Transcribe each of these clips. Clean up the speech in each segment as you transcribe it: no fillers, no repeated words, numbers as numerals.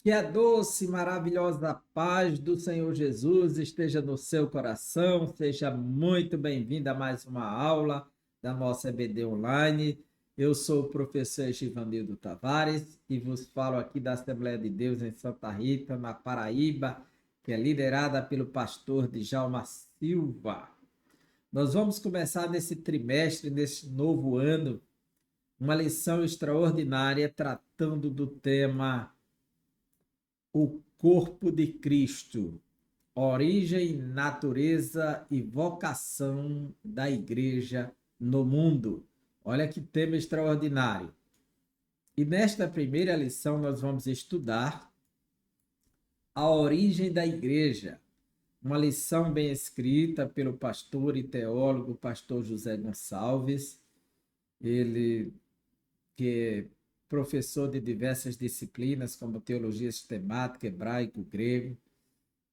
Que a doce, maravilhosa paz do Senhor Jesus esteja no seu coração. Seja muito bem-vindo a mais uma aula da nossa EBD Online. Eu sou o professor Givanildo Tavares e vos falo aqui da Assembleia de Deus em Santa Rita, na Paraíba, que é liderada pelo pastor Djalma Silva. Nós vamos começar nesse trimestre, nesse novo ano, uma lição extraordinária tratando do tema o corpo de Cristo, origem, natureza e vocação da igreja no mundo. Olha que tema extraordinário. E nesta primeira lição nós vamos estudar a origem da igreja, uma lição bem escrita pelo pastor e teólogo, pastor José Gonçalves, ele que é professor de diversas disciplinas como teologia sistemática, hebraico, grego,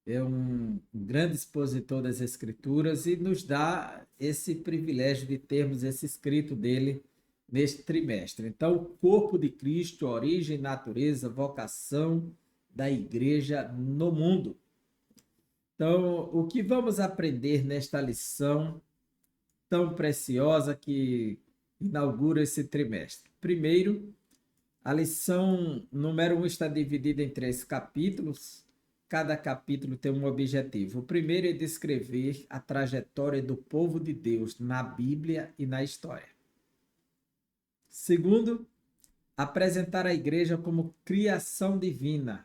é um grande expositor das Escrituras e nos dá esse privilégio de termos esse escrito dele neste trimestre. Então, o corpo de Cristo, origem, natureza, vocação da igreja no mundo. Então, o que vamos aprender nesta lição tão preciosa que inaugura esse trimestre? Primeiro, a lição número 1 está dividida em 3 capítulos. Cada capítulo tem um objetivo. O primeiro é descrever a trajetória do povo de Deus na Bíblia e na história. Segundo, apresentar a igreja como criação divina.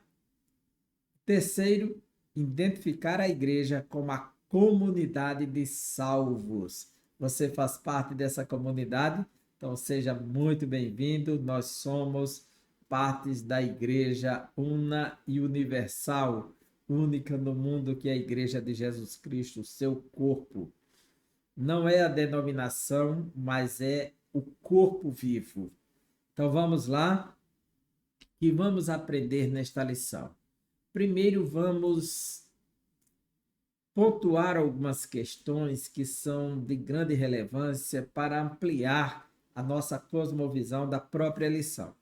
Terceiro, identificar a igreja como a comunidade de salvos. Você faz parte dessa comunidade? Então seja muito bem-vindo. Nós somos partes da igreja una e universal, única no mundo, que é a igreja de Jesus Cristo, seu corpo. Não é a denominação, mas é o corpo vivo. Então vamos lá e vamos aprender nesta lição. Primeiro vamos pontuar algumas questões que são de grande relevância para ampliar a nossa cosmovisão da própria lição.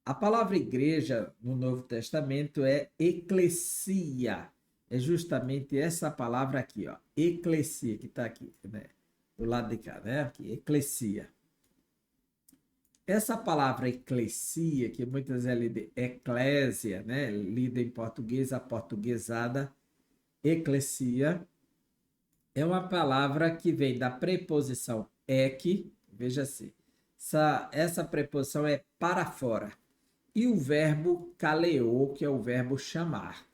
A palavra igreja no Novo Testamento é eclesia. É justamente essa palavra aqui, ó, eclesia, que está aqui, né? Do lado de cá, né? Aqui, eclesia. Essa palavra eclesia, que muitas vezes é lida eclésia, né? Lida em português, aportuguesada, eclesia, é uma palavra que vem da preposição ek, veja assim, essa preposição é para fora, e o verbo kaleo, que é o verbo chamar.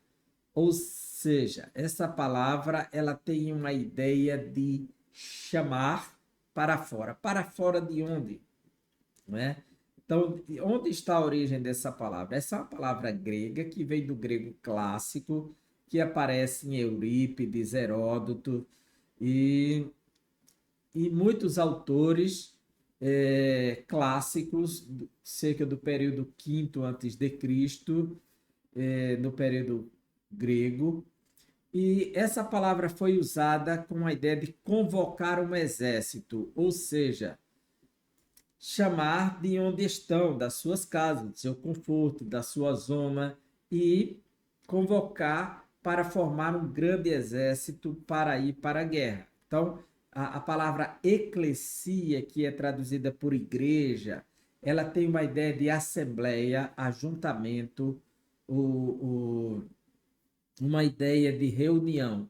Ou seja, essa palavra ela tem uma ideia de chamar para fora de onde? Não é? Então, onde está a origem dessa palavra? Essa é uma palavra grega que vem do grego clássico, que aparece em Eurípides, Heródoto e, muitos autores clássicos, cerca do período quinto antes de Cristo, no período grego. E essa palavra foi usada com a ideia de convocar um exército, ou seja, chamar de onde estão, das suas casas, do seu conforto, da sua zona, e convocar para formar um grande exército para ir para a guerra. Então, a palavra eclesia, que é traduzida por igreja, ela tem uma ideia de assembleia, ajuntamento, uma ideia de reunião.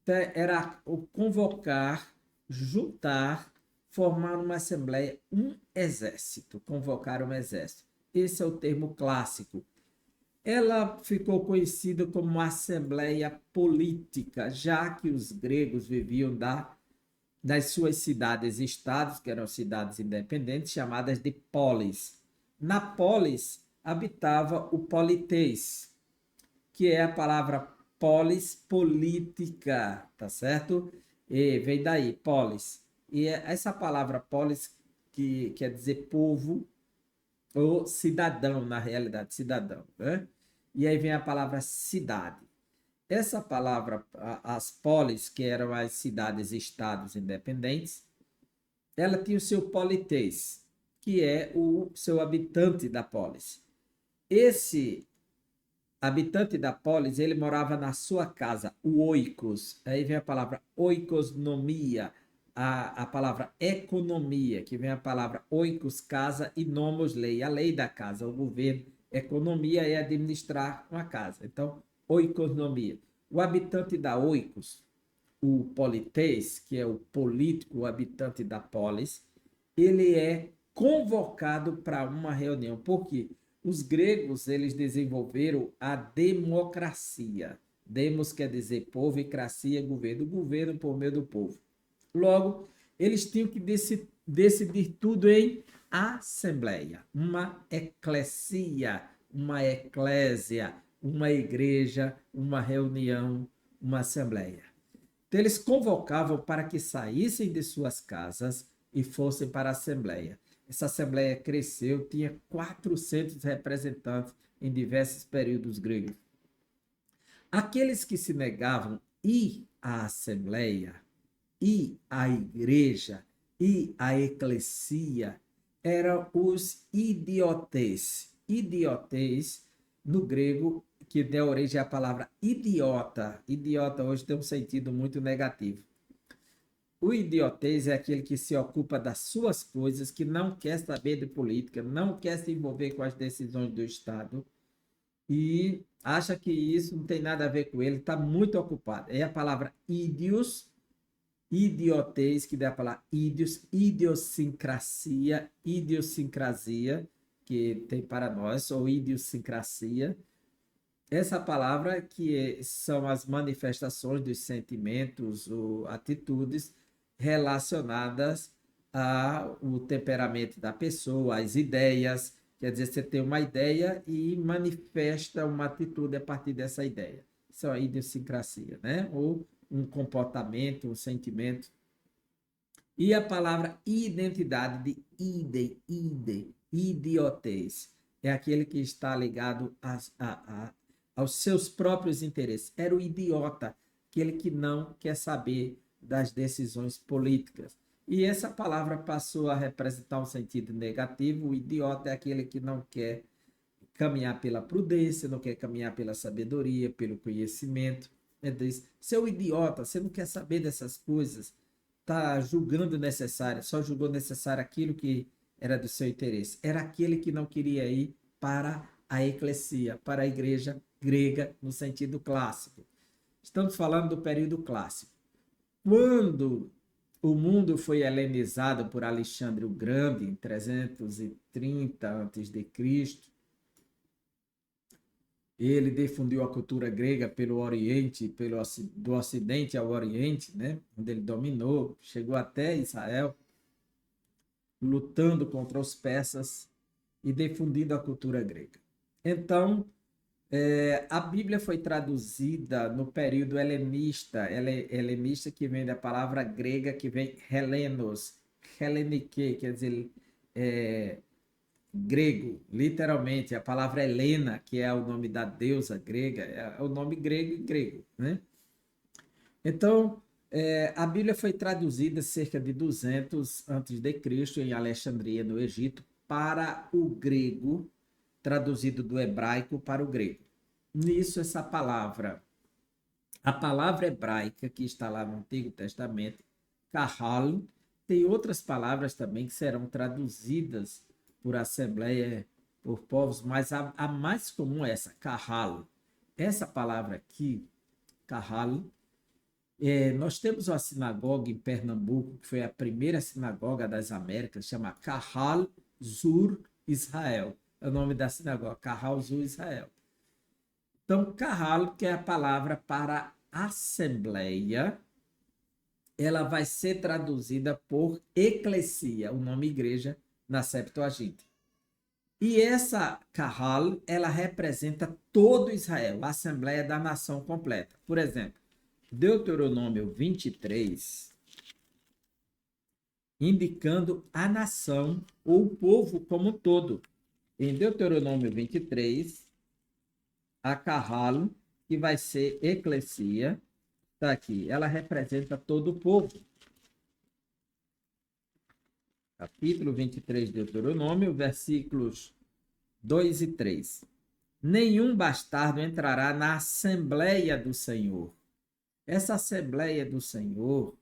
Então, era o convocar, juntar, formar uma assembleia, um exército, convocar um exército. Esse é o termo clássico. Ela ficou conhecida como uma assembleia política, já que os gregos viviam das suas cidades-estados, que eram cidades independentes, chamadas de polis. Na polis habitava o polites, que é a palavra polis, política, tá certo? E vem daí, polis. E essa palavra polis, que quer dizer povo, ou cidadão, na realidade, cidadão, né? E aí vem a palavra cidade. Essa palavra, as polis, que eram as cidades-estados independentes, ela tinha o seu polites, que é o seu habitante da polis. Esse habitante da polis, ele morava na sua casa, o oikos. Aí vem a palavra oikosnomia, a palavra economia, que vem a palavra oikos, casa, e nomos, lei, a lei da casa, o governo. Economia é administrar uma casa. Então, oikosnomia. O habitante da oikos, o polites, que é o político, o habitante da polis, ele é convocado para uma reunião. Por quê? Os gregos, eles desenvolveram a democracia. Demos quer dizer povo e cracia, governo. O governo por meio do povo. Logo, eles tinham que decidir tudo em assembleia. Uma eclesia, uma eclésia, uma igreja, uma reunião, uma assembleia. Então, eles convocavam para que saíssem de suas casas e fossem para a Assembleia. Essa Assembleia cresceu, tinha 400 representantes em diversos períodos gregos. Aqueles que se negavam a ir à Assembleia, ir à igreja, ir à eclesia, eram os idiotes. Idiotes, no grego, que deu origem à palavra idiota. Idiota hoje tem um sentido muito negativo. O idiotez é aquele que se ocupa das suas coisas, que não quer saber de política, não quer se envolver com as decisões do Estado e acha que isso não tem nada a ver com ele, está muito ocupado. É a palavra idios, idiotez, que dá a palavra idios, idiosincrasia, que tem para nós, ou idiosincrasia. Essa palavra que são as manifestações dos sentimentos ou atitudes relacionadas ao temperamento da pessoa, às ideias. Quer dizer, você tem uma ideia e manifesta uma atitude a partir dessa ideia. Isso é a idiosincrasia, né? Ou um comportamento, um sentimento. E a palavra identidade, de idiotez, é aquele que está ligado aos seus próprios interesses. Era o idiota, aquele que não quer saber das decisões políticas. E essa palavra passou a representar um sentido negativo. O idiota é aquele que não quer caminhar pela prudência, não quer caminhar pela sabedoria, pelo conhecimento. Diz, seu idiota, você não quer saber dessas coisas, está julgando necessário, só julgou necessário aquilo que era do seu interesse. Era aquele que não queria ir para a eclesia, para a igreja grega, no sentido clássico. Estamos falando do período clássico. Quando o mundo foi helenizado por Alexandre o Grande, em 330 a.C., ele difundiu a cultura grega pelo Oriente, do Ocidente ao Oriente, né? Onde ele dominou, chegou até Israel, lutando contra os persas e difundindo a cultura grega. Então, a Bíblia foi traduzida no período helenista, helenista que vem da palavra grega que vem helenos, helenike, quer dizer, grego, literalmente, a palavra Helena, que é o nome da deusa grega, é o nome grego e grego, né? Então, a Bíblia foi traduzida cerca de 200 antes de Cristo em Alexandria, no Egito, para o grego, traduzido do hebraico para o grego. Nisso, essa palavra, a palavra hebraica que está lá no Antigo Testamento, kahal, tem outras palavras também que serão traduzidas por assembleia, por povos, mas a mais comum é essa, kahal. Essa palavra aqui, kahal, nós temos uma sinagoga em Pernambuco, que foi a primeira sinagoga das Américas, chama Kahal Zur Israel. É o nome da sinagoga, Kahal Zur Israel. Então, Kahal, que é a palavra para assembleia, ela vai ser traduzida por eclesia, o nome igreja, na Septuaginta. E essa Kahal, ela representa todo Israel, a assembleia da nação completa. Por exemplo, Deuteronômio 23, indicando a nação ou o povo como um todo. Em Deuteronômio 23, a Kahal, que vai ser eclesia, está aqui, ela representa todo o povo. Capítulo 23 de Deuteronômio, versículos 2 e 3. nenhum bastardo entrará na Assembleia do Senhor. Essa Assembleia do Senhor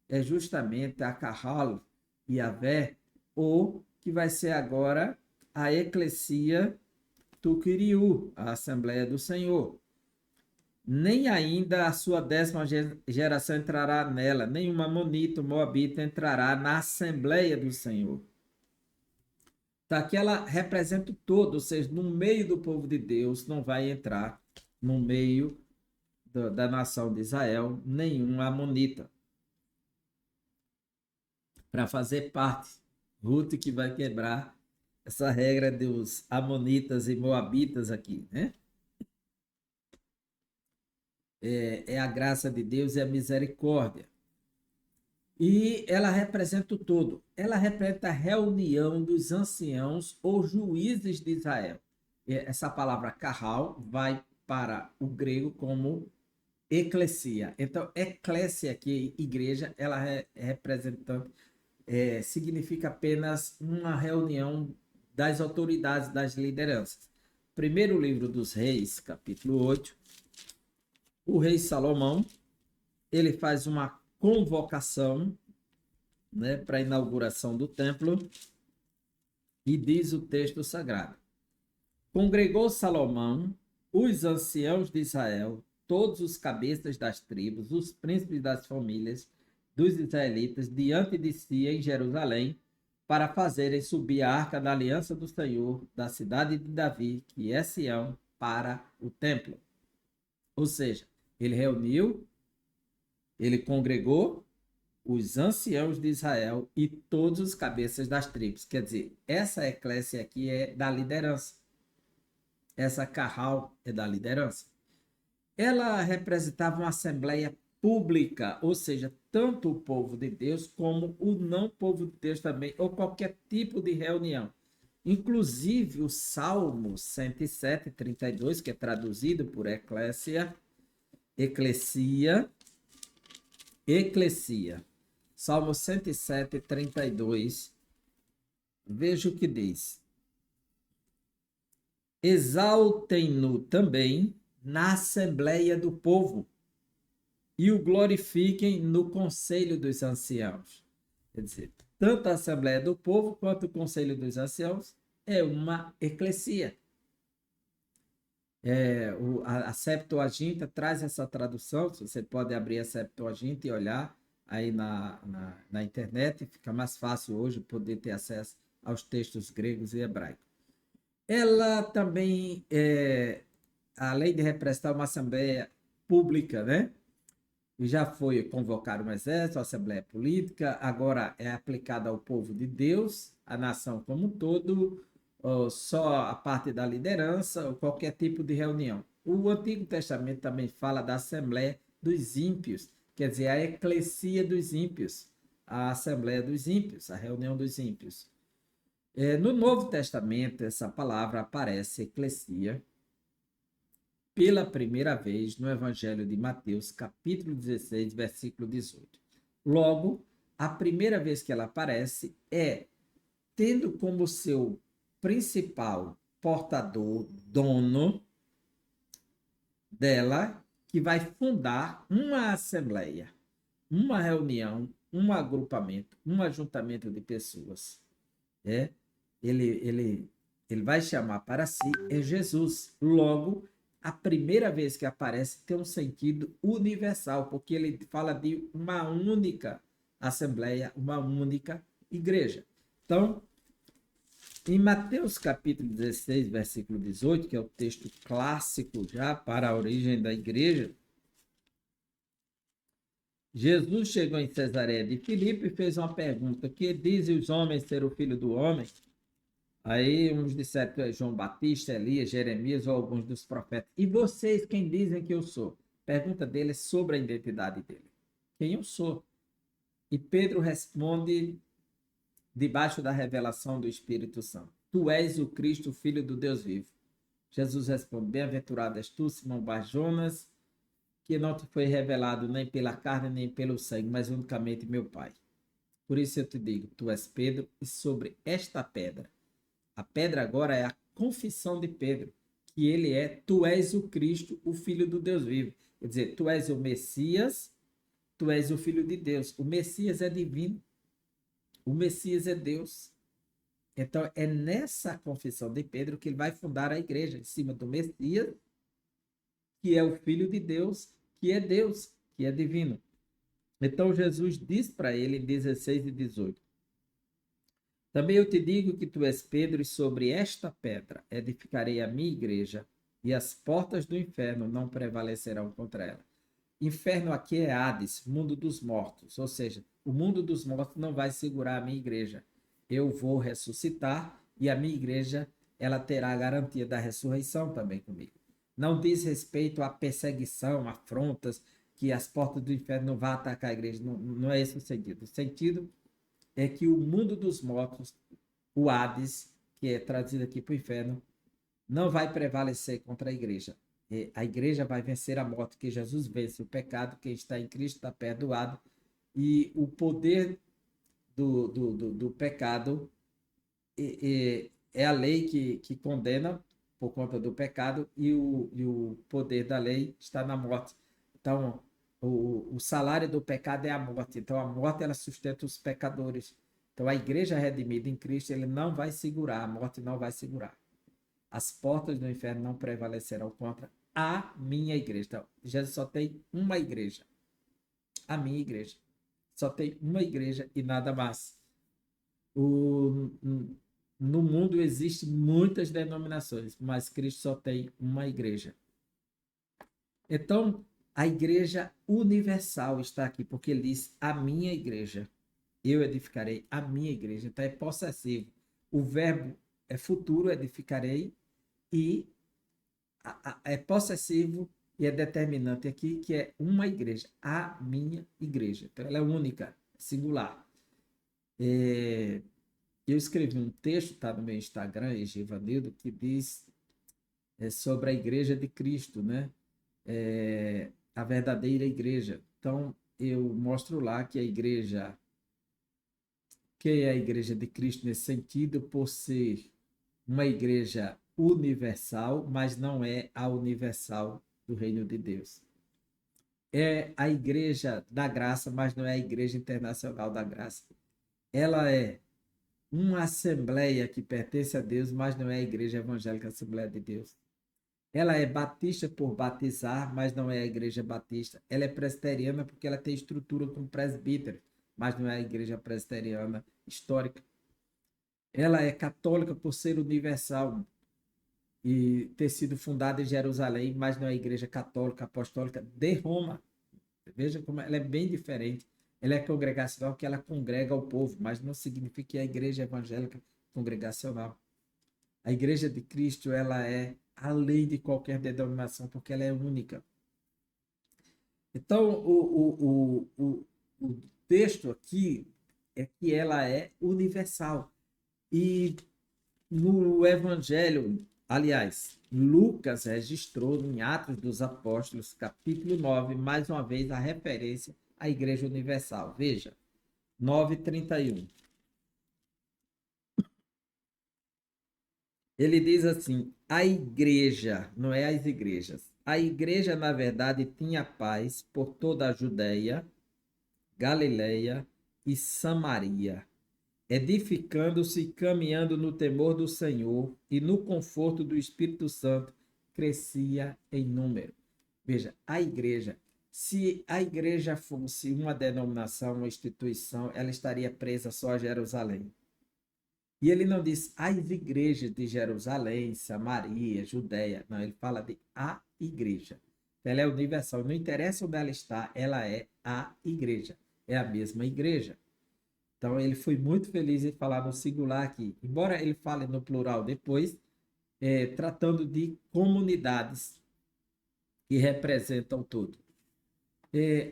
é justamente a Kahal Yahvé, ou que vai ser agora a Eclesia Tukiriu, a Assembleia do Senhor. Nem ainda a sua 10ª geração entrará nela, nenhum amonita, moabita entrará na Assembleia do Senhor. Tá, que ela representa o todo, ou seja, no meio do povo de Deus não vai entrar no meio da nação de Israel nenhum amonita para fazer parte. Ruth que vai quebrar essa regra dos amonitas e moabitas aqui, né? É a graça de Deus e a misericórdia. E ela representa o todo. Ela representa a reunião dos anciãos ou juízes de Israel. Essa palavra carral vai para o grego como eclesia. Então, eclésia aqui, igreja, ela é representante, significa apenas uma reunião das autoridades, das lideranças. Primeiro livro dos Reis, capítulo 8, o rei Salomão, ele faz uma convocação, né, para a inauguração do templo, e diz o texto sagrado: congregou Salomão os anciãos de Israel, todos os cabeças das tribos, os príncipes das famílias dos israelitas, diante de si em Jerusalém, para fazerem subir a arca da aliança do Senhor, da cidade de Davi, que é Sião, para o templo. Ou seja, ele reuniu, ele congregou os anciãos de Israel e todos os cabeças das tribos. Quer dizer, essa eclésia aqui é da liderança. Essa carral é da liderança. Ela representava uma assembleia pública, ou seja, tanto o povo de Deus como o não povo de Deus também, ou qualquer tipo de reunião. Inclusive o Salmo 107, 32, que é traduzido por eclésia, eclesia. Salmo 107, 32. Veja o que diz: exaltem-no também na assembleia do povo e o glorifiquem no conselho dos anciãos. Quer dizer, tanto a assembleia do povo quanto o conselho dos anciãos é uma eclesia. A Septuaginta traz essa tradução, você pode abrir a Septuaginta e olhar aí na internet, fica mais fácil hoje poder ter acesso aos textos gregos e hebraicos. Ela também, além de representar uma assembleia pública, né? Já foi convocar um exército, a assembleia política, agora é aplicada ao povo de Deus, a nação como um todo, só a parte da liderança, ou qualquer tipo de reunião. O Antigo Testamento também fala da assembleia dos ímpios, quer dizer, a eclesia dos ímpios, a assembleia dos ímpios, a reunião dos ímpios. No Novo Testamento, essa palavra aparece, eclesia, pela primeira vez no Evangelho de Mateus, capítulo 16, versículo 18. Logo, a primeira vez que ela aparece é tendo como seu principal portador, dono dela, que vai fundar uma assembleia, uma reunião, um agrupamento, um ajuntamento de pessoas. Ele vai chamar para si é Jesus. Logo, a primeira vez que aparece tem um sentido universal, porque ele fala de uma única assembleia, uma única igreja. Então, em Mateus capítulo 16, versículo 18, que é o texto clássico já para a origem da igreja, Jesus chegou em Cesareia de Filipe e fez uma pergunta: que dizem os homens ser o filho do homem? Aí uns disseram que é João Batista, Elias, Jeremias ou alguns dos profetas. E vocês, quem dizem que eu sou? Pergunta dele sobre a identidade dele. Quem eu sou? E Pedro responde debaixo da revelação do Espírito Santo: tu és o Cristo, filho do Deus vivo. Jesus responde: bem-aventurado és tu, Simão Bar-Jonas, que não te foi revelado nem pela carne nem pelo sangue, mas unicamente meu Pai. Por isso eu te digo: tu és Pedro, e sobre esta pedra, a pedra agora é a confissão de Pedro, que ele é, tu és o Cristo, o Filho do Deus vivo. Quer dizer, tu és o Messias, tu és o Filho de Deus. O Messias é divino, o Messias é Deus. Então, é nessa confissão de Pedro que ele vai fundar a igreja, em cima do Messias, que é o Filho de Deus, que é divino. Então, Jesus diz para ele em 16 e 18: também eu te digo que tu és Pedro, e sobre esta pedra edificarei a minha igreja, e as portas do inferno não prevalecerão contra ela. Inferno aqui é Hades, mundo dos mortos, ou seja, o mundo dos mortos não vai segurar a minha igreja. Eu vou ressuscitar e a minha igreja ela terá a garantia da ressurreição também comigo. Não diz respeito à perseguição, afrontas, que as portas do inferno não vão atacar a igreja. Não, não é esse o sentido. O sentido é que o mundo dos mortos, o Hades, que é traduzido aqui para o inferno, não vai prevalecer contra a igreja. A igreja vai vencer a morte, que Jesus vence o pecado, quem está em Cristo está perdoado, e o poder do pecado é a lei que condena por conta do pecado, e o poder da lei está na morte. Então, o salário do pecado é a morte. Então, a morte ela sustenta os pecadores. Então, a igreja redimida em Cristo, ele não vai segurar, a morte não vai segurar. As portas do inferno não prevalecerão contra a minha igreja. Então, Jesus só tem uma igreja. A minha igreja. Só tem uma igreja e nada mais. No mundo existem muitas denominações, mas Cristo só tem uma igreja. Então, a igreja universal está aqui, porque ele diz a minha igreja. Eu edificarei a minha igreja. Então, é possessivo. O verbo é futuro, edificarei, e é possessivo e é determinante aqui, que é uma igreja, a minha igreja. Então, ela é única, singular. Eu escrevi um texto, está no meu Instagram, Egivanildo, que diz sobre a igreja de Cristo, né? A verdadeira igreja. Então, eu mostro lá que é a igreja de Cristo nesse sentido, por ser uma igreja universal, mas não é a universal do reino de Deus. É a igreja da graça, mas não é a igreja internacional da graça. Ela é uma assembleia que pertence a Deus, mas não é a igreja evangélica Assembleia de Deus. Ela é batista por batizar, mas não é a igreja batista. Ela é presbiteriana porque ela tem estrutura com presbítero, mas não é a igreja presbiteriana histórica. Ela é católica por ser universal e ter sido fundada em Jerusalém, mas não é a igreja católica apostólica de Roma. Veja como ela é bem diferente. Ela é congregacional, que ela congrega o povo, mas não significa que é a igreja evangélica congregacional. A igreja de Cristo, ela é além de qualquer denominação, porque ela é única. Então, o texto aqui é que ela é universal. E no Evangelho, aliás, Lucas registrou em Atos dos Apóstolos, capítulo 9, mais uma vez a referência à Igreja Universal. Veja, 9:31. Ele diz assim: a igreja, não é as igrejas. A igreja, na verdade, tinha paz por toda a Judéia, Galileia e Samaria, edificando-se e caminhando no temor do Senhor e no conforto do Espírito Santo, crescia em número. Veja, a igreja, se a igreja fosse uma denominação, uma instituição, ela estaria presa só a Jerusalém. E ele não diz as igrejas de Jerusalém, Samaria, Judéia. Não, ele fala de a igreja. Ela é universal. Não interessa onde ela está, ela é a igreja. É a mesma igreja. Então, ele foi muito feliz em falar no singular aqui. Embora ele fale no plural depois, tratando de comunidades que representam tudo.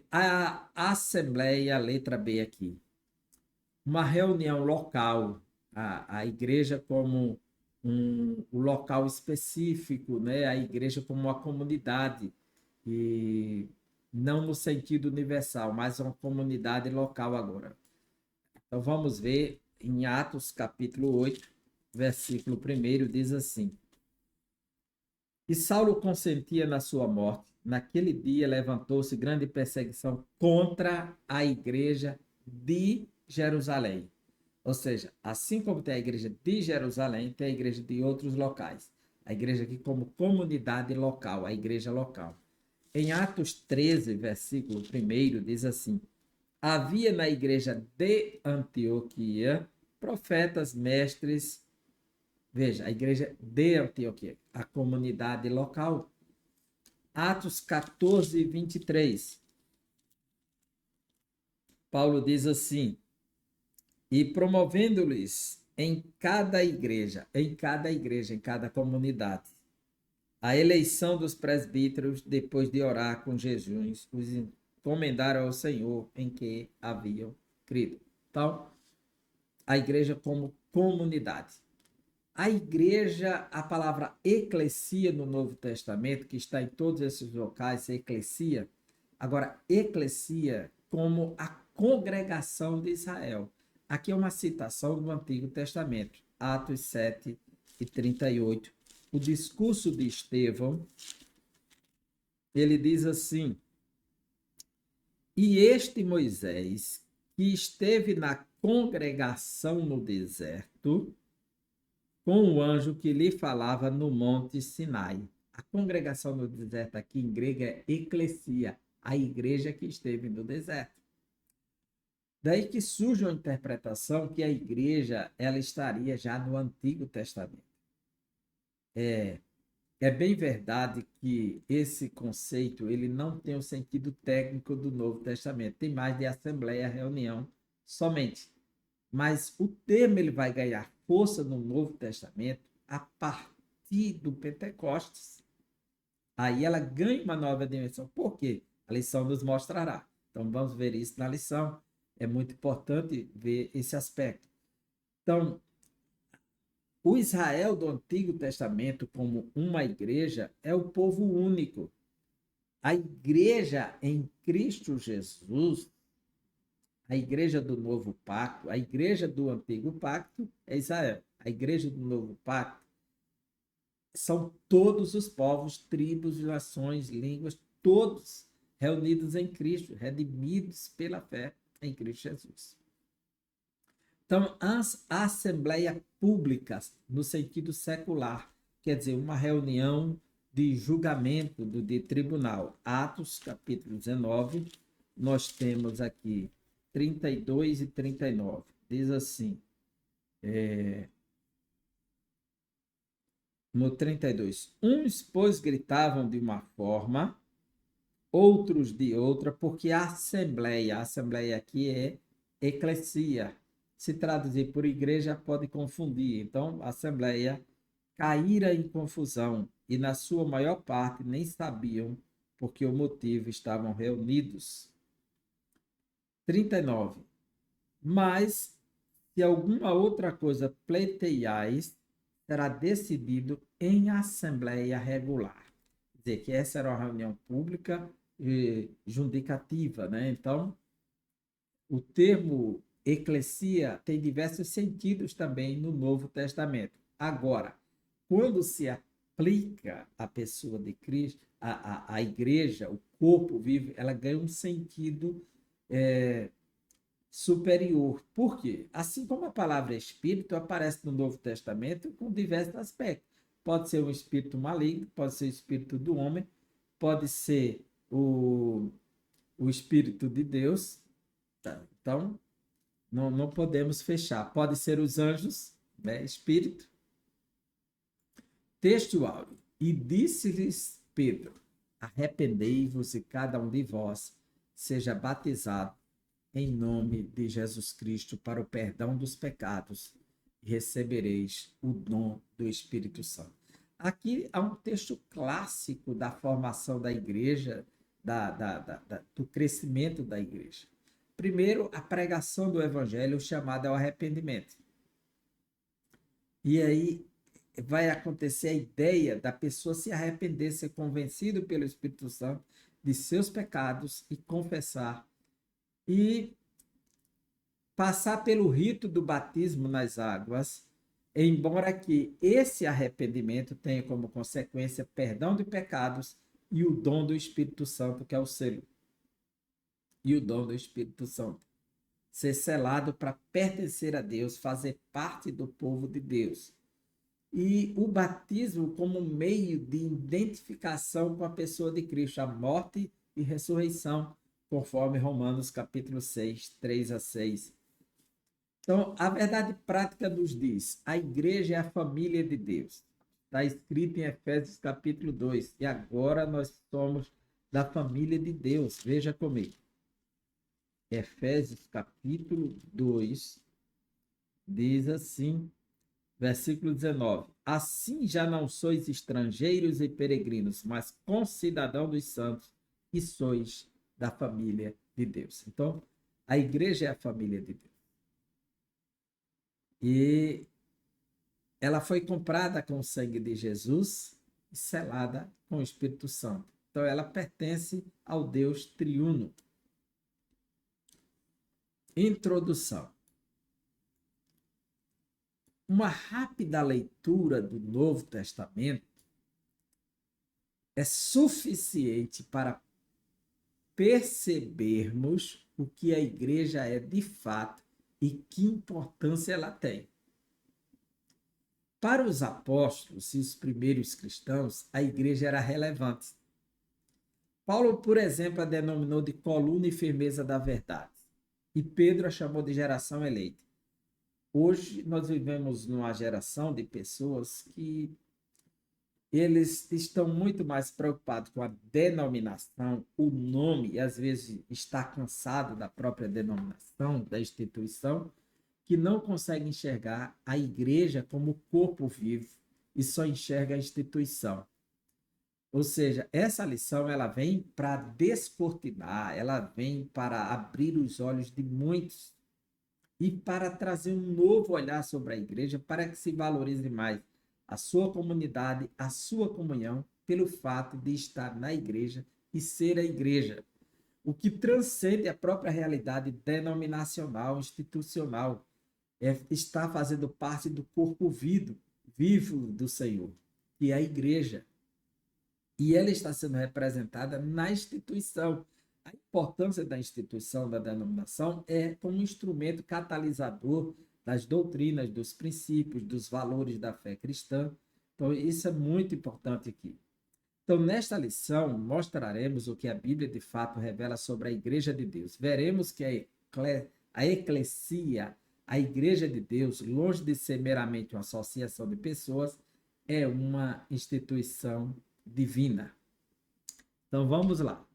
A Assembleia, letra B aqui. Uma reunião local, a igreja como um local específico, né? A igreja como uma comunidade, e não no sentido universal, mas uma comunidade local agora. Então vamos ver em Atos capítulo 8, versículo 1, diz assim: E Saulo consentia na sua morte. Naquele dia levantou-se grande perseguição contra a igreja de Jerusalém. Ou seja, assim como tem a igreja de Jerusalém, tem a igreja de outros locais. A igreja aqui como comunidade local, a igreja local. Em Atos 13, versículo 1, diz assim: havia na igreja de Antioquia profetas, mestres. Veja, a igreja de Antioquia, a comunidade local. Atos 14, 23. Paulo diz assim: e promovendo-lhes em cada comunidade, a eleição dos presbíteros, depois de orar com jejuns, os encomendaram ao Senhor em que haviam crido. Então, a igreja como comunidade. A igreja, a palavra eclesia no Novo Testamento, que está em todos esses locais, eclesia. Agora, eclesia como a congregação de Israel. Aqui é uma citação do Antigo Testamento, Atos 7 e 38. O discurso de Estevão, ele diz assim: e este Moisés, que esteve na congregação no deserto, com o anjo que lhe falava no monte Sinai. A congregação no deserto aqui em grego é eclesia, a igreja que esteve no deserto. Daí que surge uma interpretação que a igreja ela estaria já no Antigo Testamento. É bem verdade que esse conceito ele não tem o sentido técnico do Novo Testamento, tem mais de assembleia, reunião somente. Mas o termo ele vai ganhar força no Novo Testamento a partir do Pentecostes. Aí ela ganha uma nova dimensão. Por quê? A lição nos mostrará. Então vamos ver isso na lição. É muito importante ver esse aspecto. Então, o Israel do Antigo Testamento, como uma igreja, é o povo único. A igreja em Cristo Jesus, a igreja do novo pacto, a igreja do antigo pacto é Israel. A igreja do novo pacto são todos os povos, tribos, nações, línguas, todos reunidos em Cristo, redimidos pela fé em Cristo Jesus. Então, as assembleias públicas, no sentido secular, quer dizer, uma reunião de julgamento de tribunal. Atos, capítulo 19, nós temos aqui 32 e 39. Diz assim, no 32, uns, pois, gritavam de uma forma, outros de outra, porque a assembleia aqui é eclesia, se traduzir por igreja pode confundir. Então, a assembleia caíra em confusão e, na sua maior parte, nem sabiam por que o motivo estavam reunidos. 39. Mas, se alguma outra coisa pleiteiais, será decidido em assembleia regular. Quer dizer, que essa era uma reunião pública e jundicativa, né? Então, o termo eclesia tem diversos sentidos também no Novo Testamento. Agora, quando se aplica a pessoa de Cristo, a igreja, o corpo vivo, ela ganha um sentido superior. Por quê? Assim como a palavra espírito aparece no Novo Testamento com diversos aspectos. Pode ser um espírito maligno, pode ser o espírito do homem, pode ser o espírito de Deus. Tá? Então, não podemos fechar. Pode ser os anjos, né? Espírito. Texto áureo. E disse-lhes Pedro: arrependei-vos e cada um de vós seja batizado em nome de Jesus Cristo para o perdão dos pecados e recebereis o dom do Espírito Santo. Aqui há um texto clássico da formação da igreja, do crescimento da igreja. Primeiro, a pregação do evangelho chamada ao arrependimento. E aí vai acontecer a ideia da pessoa se arrepender, ser convencido pelo Espírito Santo de seus pecados e confessar. E passar pelo rito do batismo nas águas, embora que esse arrependimento tenha como consequência perdão de pecados e o dom do Espírito Santo, que é o selo. E o dom do Espírito Santo. Ser selado para pertencer a Deus, fazer parte do povo de Deus. E o batismo como meio de identificação com a pessoa de Cristo, a morte e ressurreição, conforme Romanos capítulo 6, 3 a 6. Então, a verdade prática nos diz, a igreja é a família de Deus. Está escrito em Efésios capítulo 2, e agora nós somos da família de Deus. Veja comigo. Efésios capítulo 2, diz assim, versículo 19. Assim já não sois estrangeiros e peregrinos, mas concidadãos dos santos, e sois da família de Deus. Então, a igreja é a família de Deus. E ela foi comprada com o sangue de Jesus e selada com o Espírito Santo. Então, ela pertence ao Deus triuno. Introdução. Uma rápida leitura do Novo Testamento é suficiente para percebermos o que a igreja é de fato e que importância ela tem. Para os apóstolos e os primeiros cristãos, a igreja era relevante. Paulo, por exemplo, a denominou de coluna e firmeza da verdade. E Pedro a chamou de geração eleita. Hoje nós vivemos numa geração de pessoas que eles estão muito mais preocupados com a denominação, o nome, e às vezes está cansado da própria denominação, da instituição, que não consegue enxergar a igreja como corpo vivo e só enxerga a instituição. Ou seja, essa lição ela vem para descortinar, ela vem para abrir os olhos de muitos e para trazer um novo olhar sobre a igreja, para que se valorize mais a sua comunidade, a sua comunhão, pelo fato de estar na igreja e ser a igreja. O que transcende a própria realidade denominacional, institucional, está fazendo parte do corpo vivo do Senhor, que é a igreja. E ela está sendo representada na instituição. A importância da instituição, da denominação, é como um instrumento catalisador das doutrinas, dos princípios, dos valores da fé cristã. Então, isso é muito importante aqui. Então, nesta lição, mostraremos o que a Bíblia de fato revela sobre a Igreja de Deus. Veremos que a eclesia, a Igreja de Deus, longe de ser meramente uma associação de pessoas, é uma instituição divina. Então, vamos lá.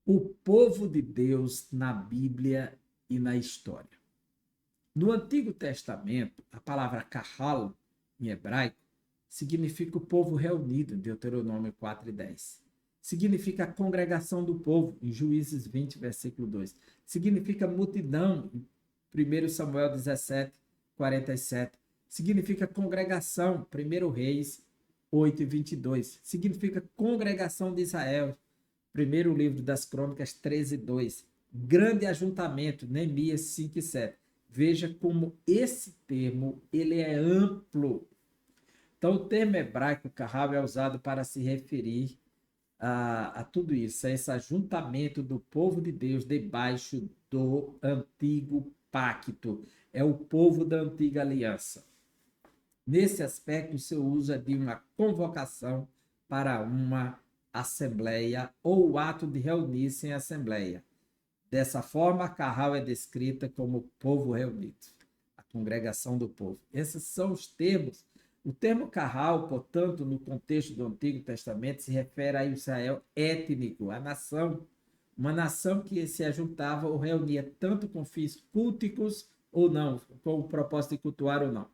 O povo de Deus na Bíblia e na história. No Antigo Testamento, a palavra kahal, em hebraico, significa o povo reunido, em Deuteronômio 4 e 10. Significa a congregação do povo, em Juízes 20, versículo 2. Significa multidão, em 1 Samuel 17, 47. Significa congregação, 1 Reis 8 e 22. Significa congregação de Israel, primeiro livro das Crônicas 13 e 2. Grande ajuntamento, Neemias 5 e 7. Veja como esse termo ele é amplo. Então, o termo hebraico kahal é usado para se referir a tudo isso, a esse ajuntamento do povo de Deus debaixo do antigo pacto. É o povo da antiga aliança. Nesse aspecto, o seu uso é de uma convocação para uma assembleia ou o ato de reunir-se em assembleia. Dessa forma, a Carral é descrita como povo reunido, a congregação do povo. Esses são os termos. O termo Carral, portanto, no contexto do Antigo Testamento, se refere a Israel étnico, a nação, uma nação que se ajuntava ou reunia tanto com fins culticos ou não, com o propósito de cultuar ou não.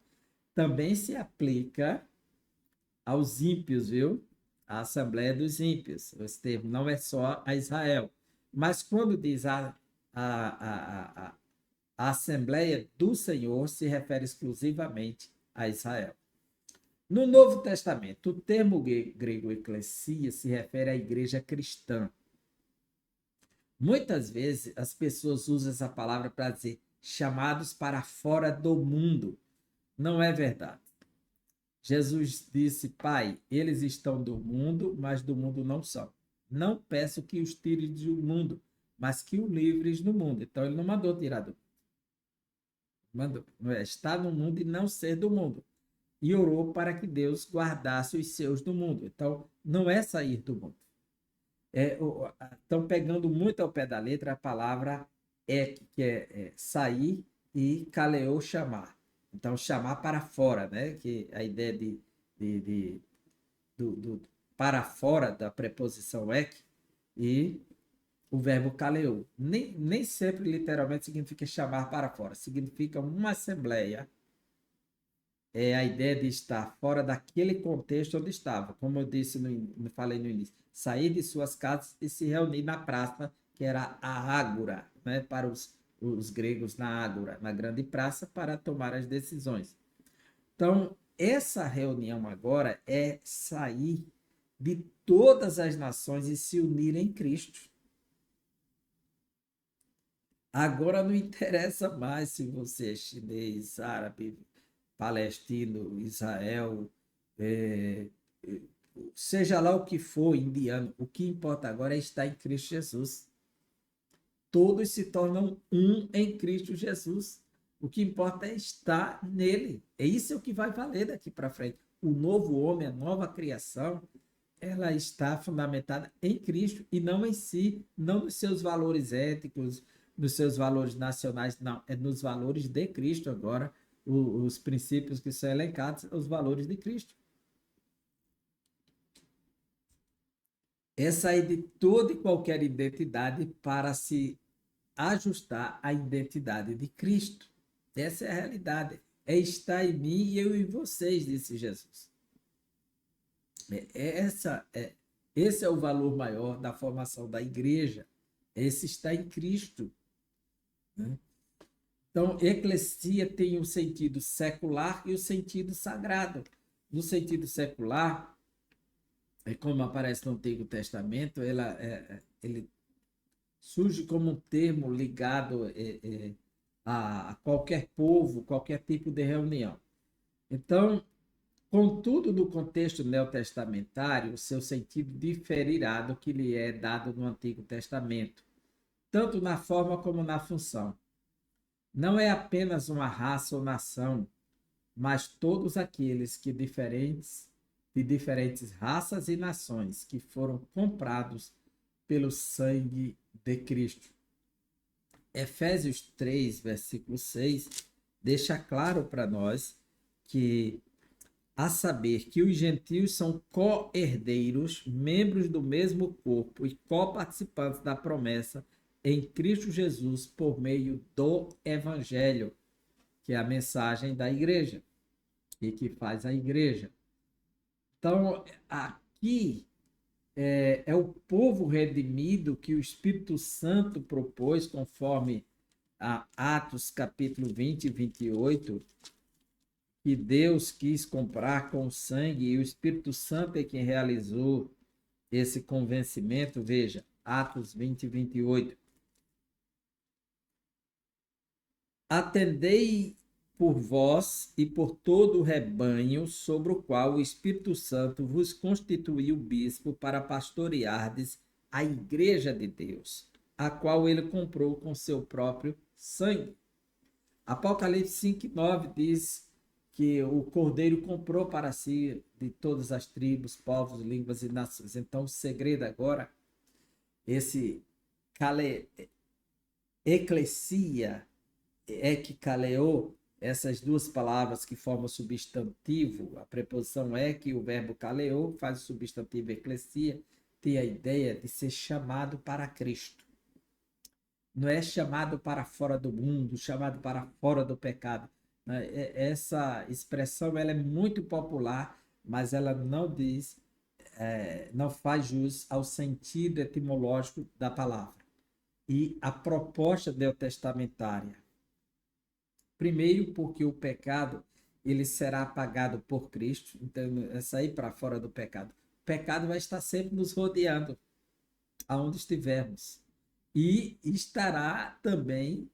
Também se aplica aos ímpios, viu? A Assembleia dos Ímpios. Esse termo não é só a Israel. Mas quando diz a Assembleia do Senhor, se refere exclusivamente a Israel. No Novo Testamento, o termo grego eclesia se refere à igreja cristã. Muitas vezes as pessoas usam essa palavra para dizer chamados para fora do mundo. Não é verdade. Jesus disse: Pai, eles estão do mundo, mas do mundo não são. Não peço que os tires do mundo, mas que o livres do mundo. Então ele não mandou tirar do mundo. Mandou, não é, estar no mundo e não ser do mundo. E orou para que Deus guardasse os seus do mundo. Então não é sair do mundo. Estão pegando muito ao pé da letra a palavra que é sair, e kaleo, chamar. Então, chamar para fora, né? Que a ideia de, de- do para fora da preposição ek, e o verbo kaleo. Nem sempre, literalmente, significa chamar para fora. Significa uma assembleia, é a ideia de estar fora daquele contexto onde estava. Como eu disse, falei no início, sair de suas casas e se reunir na praça, que era a ágora, né? Para os gregos, na ágora, na grande praça, para tomar as decisões. Então, essa reunião agora é sair de todas as nações e se unir em Cristo. Agora não interessa mais se você é chinês, árabe, palestino, Israel, é, é, seja lá o que for, indiano, o que importa agora é estar em Cristo Jesus. Todos se tornam um em Cristo Jesus. O que importa é estar nele. É isso o que vai valer daqui para frente. O novo homem, a nova criação, ela está fundamentada em Cristo e não em si, não nos seus valores éticos, nos seus valores nacionais, não, é nos valores de Cristo agora, os princípios que são elencados, os valores de Cristo. É sair de toda e qualquer identidade para se ajustar à identidade de Cristo. Essa é a realidade. É estar em mim e eu em vocês, disse Jesus. Esse é o valor maior da formação da igreja. Esse está em Cristo. Né? Então, eclesia tem o sentido secular e o sentido sagrado. No sentido secular, como aparece no Antigo Testamento, ele surge como um termo ligado a qualquer povo, qualquer tipo de reunião. Então, contudo, no contexto neotestamentário, o seu sentido diferirá do que lhe é dado no Antigo Testamento, tanto na forma como na função. Não é apenas uma raça ou nação, mas todos aqueles de diferentes raças e nações que foram comprados pelo sangue de Cristo. Efésios 3, versículo 6, deixa claro para nós que, a saber que os gentios são co-herdeiros, membros do mesmo corpo e co-participantes da promessa em Cristo Jesus por meio do Evangelho, que é a mensagem da igreja e que faz a igreja. Então, aqui é o povo redimido que o Espírito Santo propôs, conforme a Atos capítulo 20 e 28, que Deus quis comprar com sangue e o Espírito Santo é quem realizou esse convencimento. Veja, Atos 20 e 28. Atendei por vós e por todo o rebanho sobre o qual o Espírito Santo vos constituiu bispo para pastoreardes a igreja de Deus, a qual ele comprou com seu próprio sangue. Apocalipse 5:9 diz que o Cordeiro comprou para si de todas as tribos, povos, línguas e nações. Então, o segredo agora, esse eclesia, que kaleo, essas duas palavras que formam o substantivo, a preposição que e o verbo kaleo, faz o substantivo eclesia, tem a ideia de ser chamado para Cristo. Não é chamado para fora do mundo, chamado para fora do pecado. Essa expressão ela é muito popular, mas ela não diz, não faz jus ao sentido etimológico da palavra. E a proposta neotestamentária. Primeiro, porque o pecado ele será apagado por Cristo, então é sair para fora do pecado. O pecado vai estar sempre nos rodeando, aonde estivermos. E estará também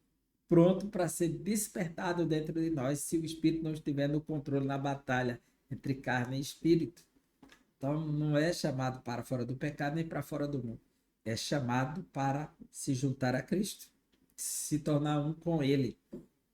pronto para ser despertado dentro de nós se o espírito não estiver no controle na batalha entre carne e espírito. Então, não é chamado para fora do pecado nem para fora do mundo. É chamado para se juntar a Cristo, se tornar um com Ele.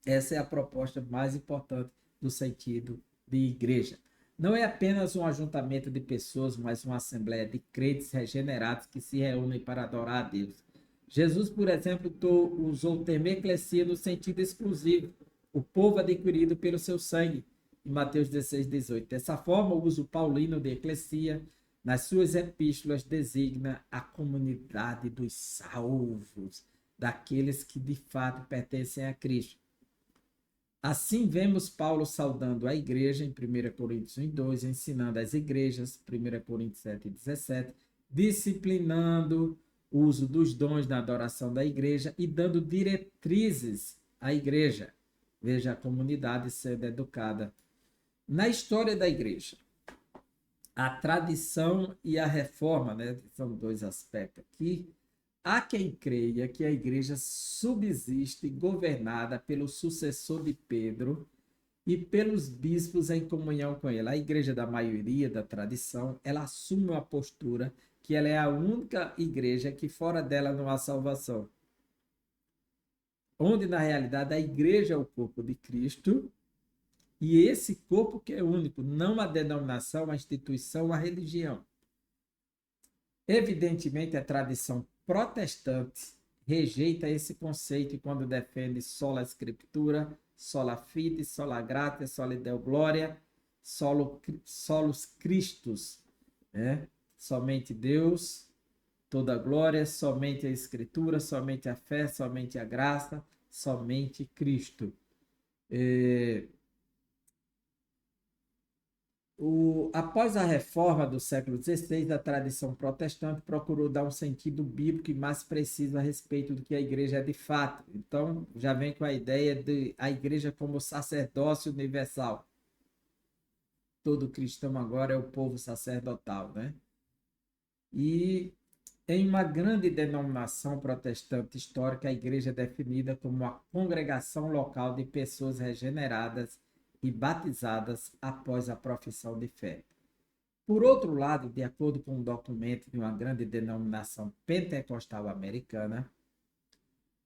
Essa é a proposta mais importante do sentido de igreja. Não é apenas um ajuntamento de pessoas, mas uma assembleia de crentes regenerados que se reúnem para adorar a Deus. Jesus, por exemplo, usou o termo eclesia no sentido exclusivo, o povo adquirido pelo seu sangue, em Mateus 16, 18. Dessa forma, o uso paulino de eclesia nas suas epístolas designa a comunidade dos salvos, daqueles que de fato pertencem a Cristo. Assim, vemos Paulo saudando a igreja em 1 Coríntios 1:2, ensinando as igrejas, 1 Coríntios 7:17, disciplinando o uso dos dons na adoração da igreja e dando diretrizes à igreja. Veja a comunidade sendo educada. Na história da igreja, a tradição e a reforma, né, são dois aspectos aqui. Há quem creia que a igreja subsiste governada pelo sucessor de Pedro e pelos bispos em comunhão com ele. A igreja da maioria da tradição, ela assume uma postura que ela é a única igreja que fora dela não há salvação. Onde, na realidade, a igreja é o corpo de Cristo e esse corpo que é único, não a denominação, a instituição, a religião. Evidentemente, a tradição protestante rejeita esse conceito quando defende sola scriptura, sola fide, sola gratia, sola deo gloria, solus Christus, né? Somente Deus, toda glória, somente a escritura, somente a fé, somente a graça, somente Cristo. Após a reforma do século XVI, a tradição protestante procurou dar um sentido bíblico e mais preciso a respeito do que a igreja é de fato. Então, já vem com a ideia de a igreja como sacerdócio universal. Todo cristão agora é o povo sacerdotal, né? E em uma grande denominação protestante histórica, a igreja é definida como uma congregação local de pessoas regeneradas e batizadas após a profissão de fé. Por outro lado, de acordo com um documento de uma grande denominação pentecostal americana,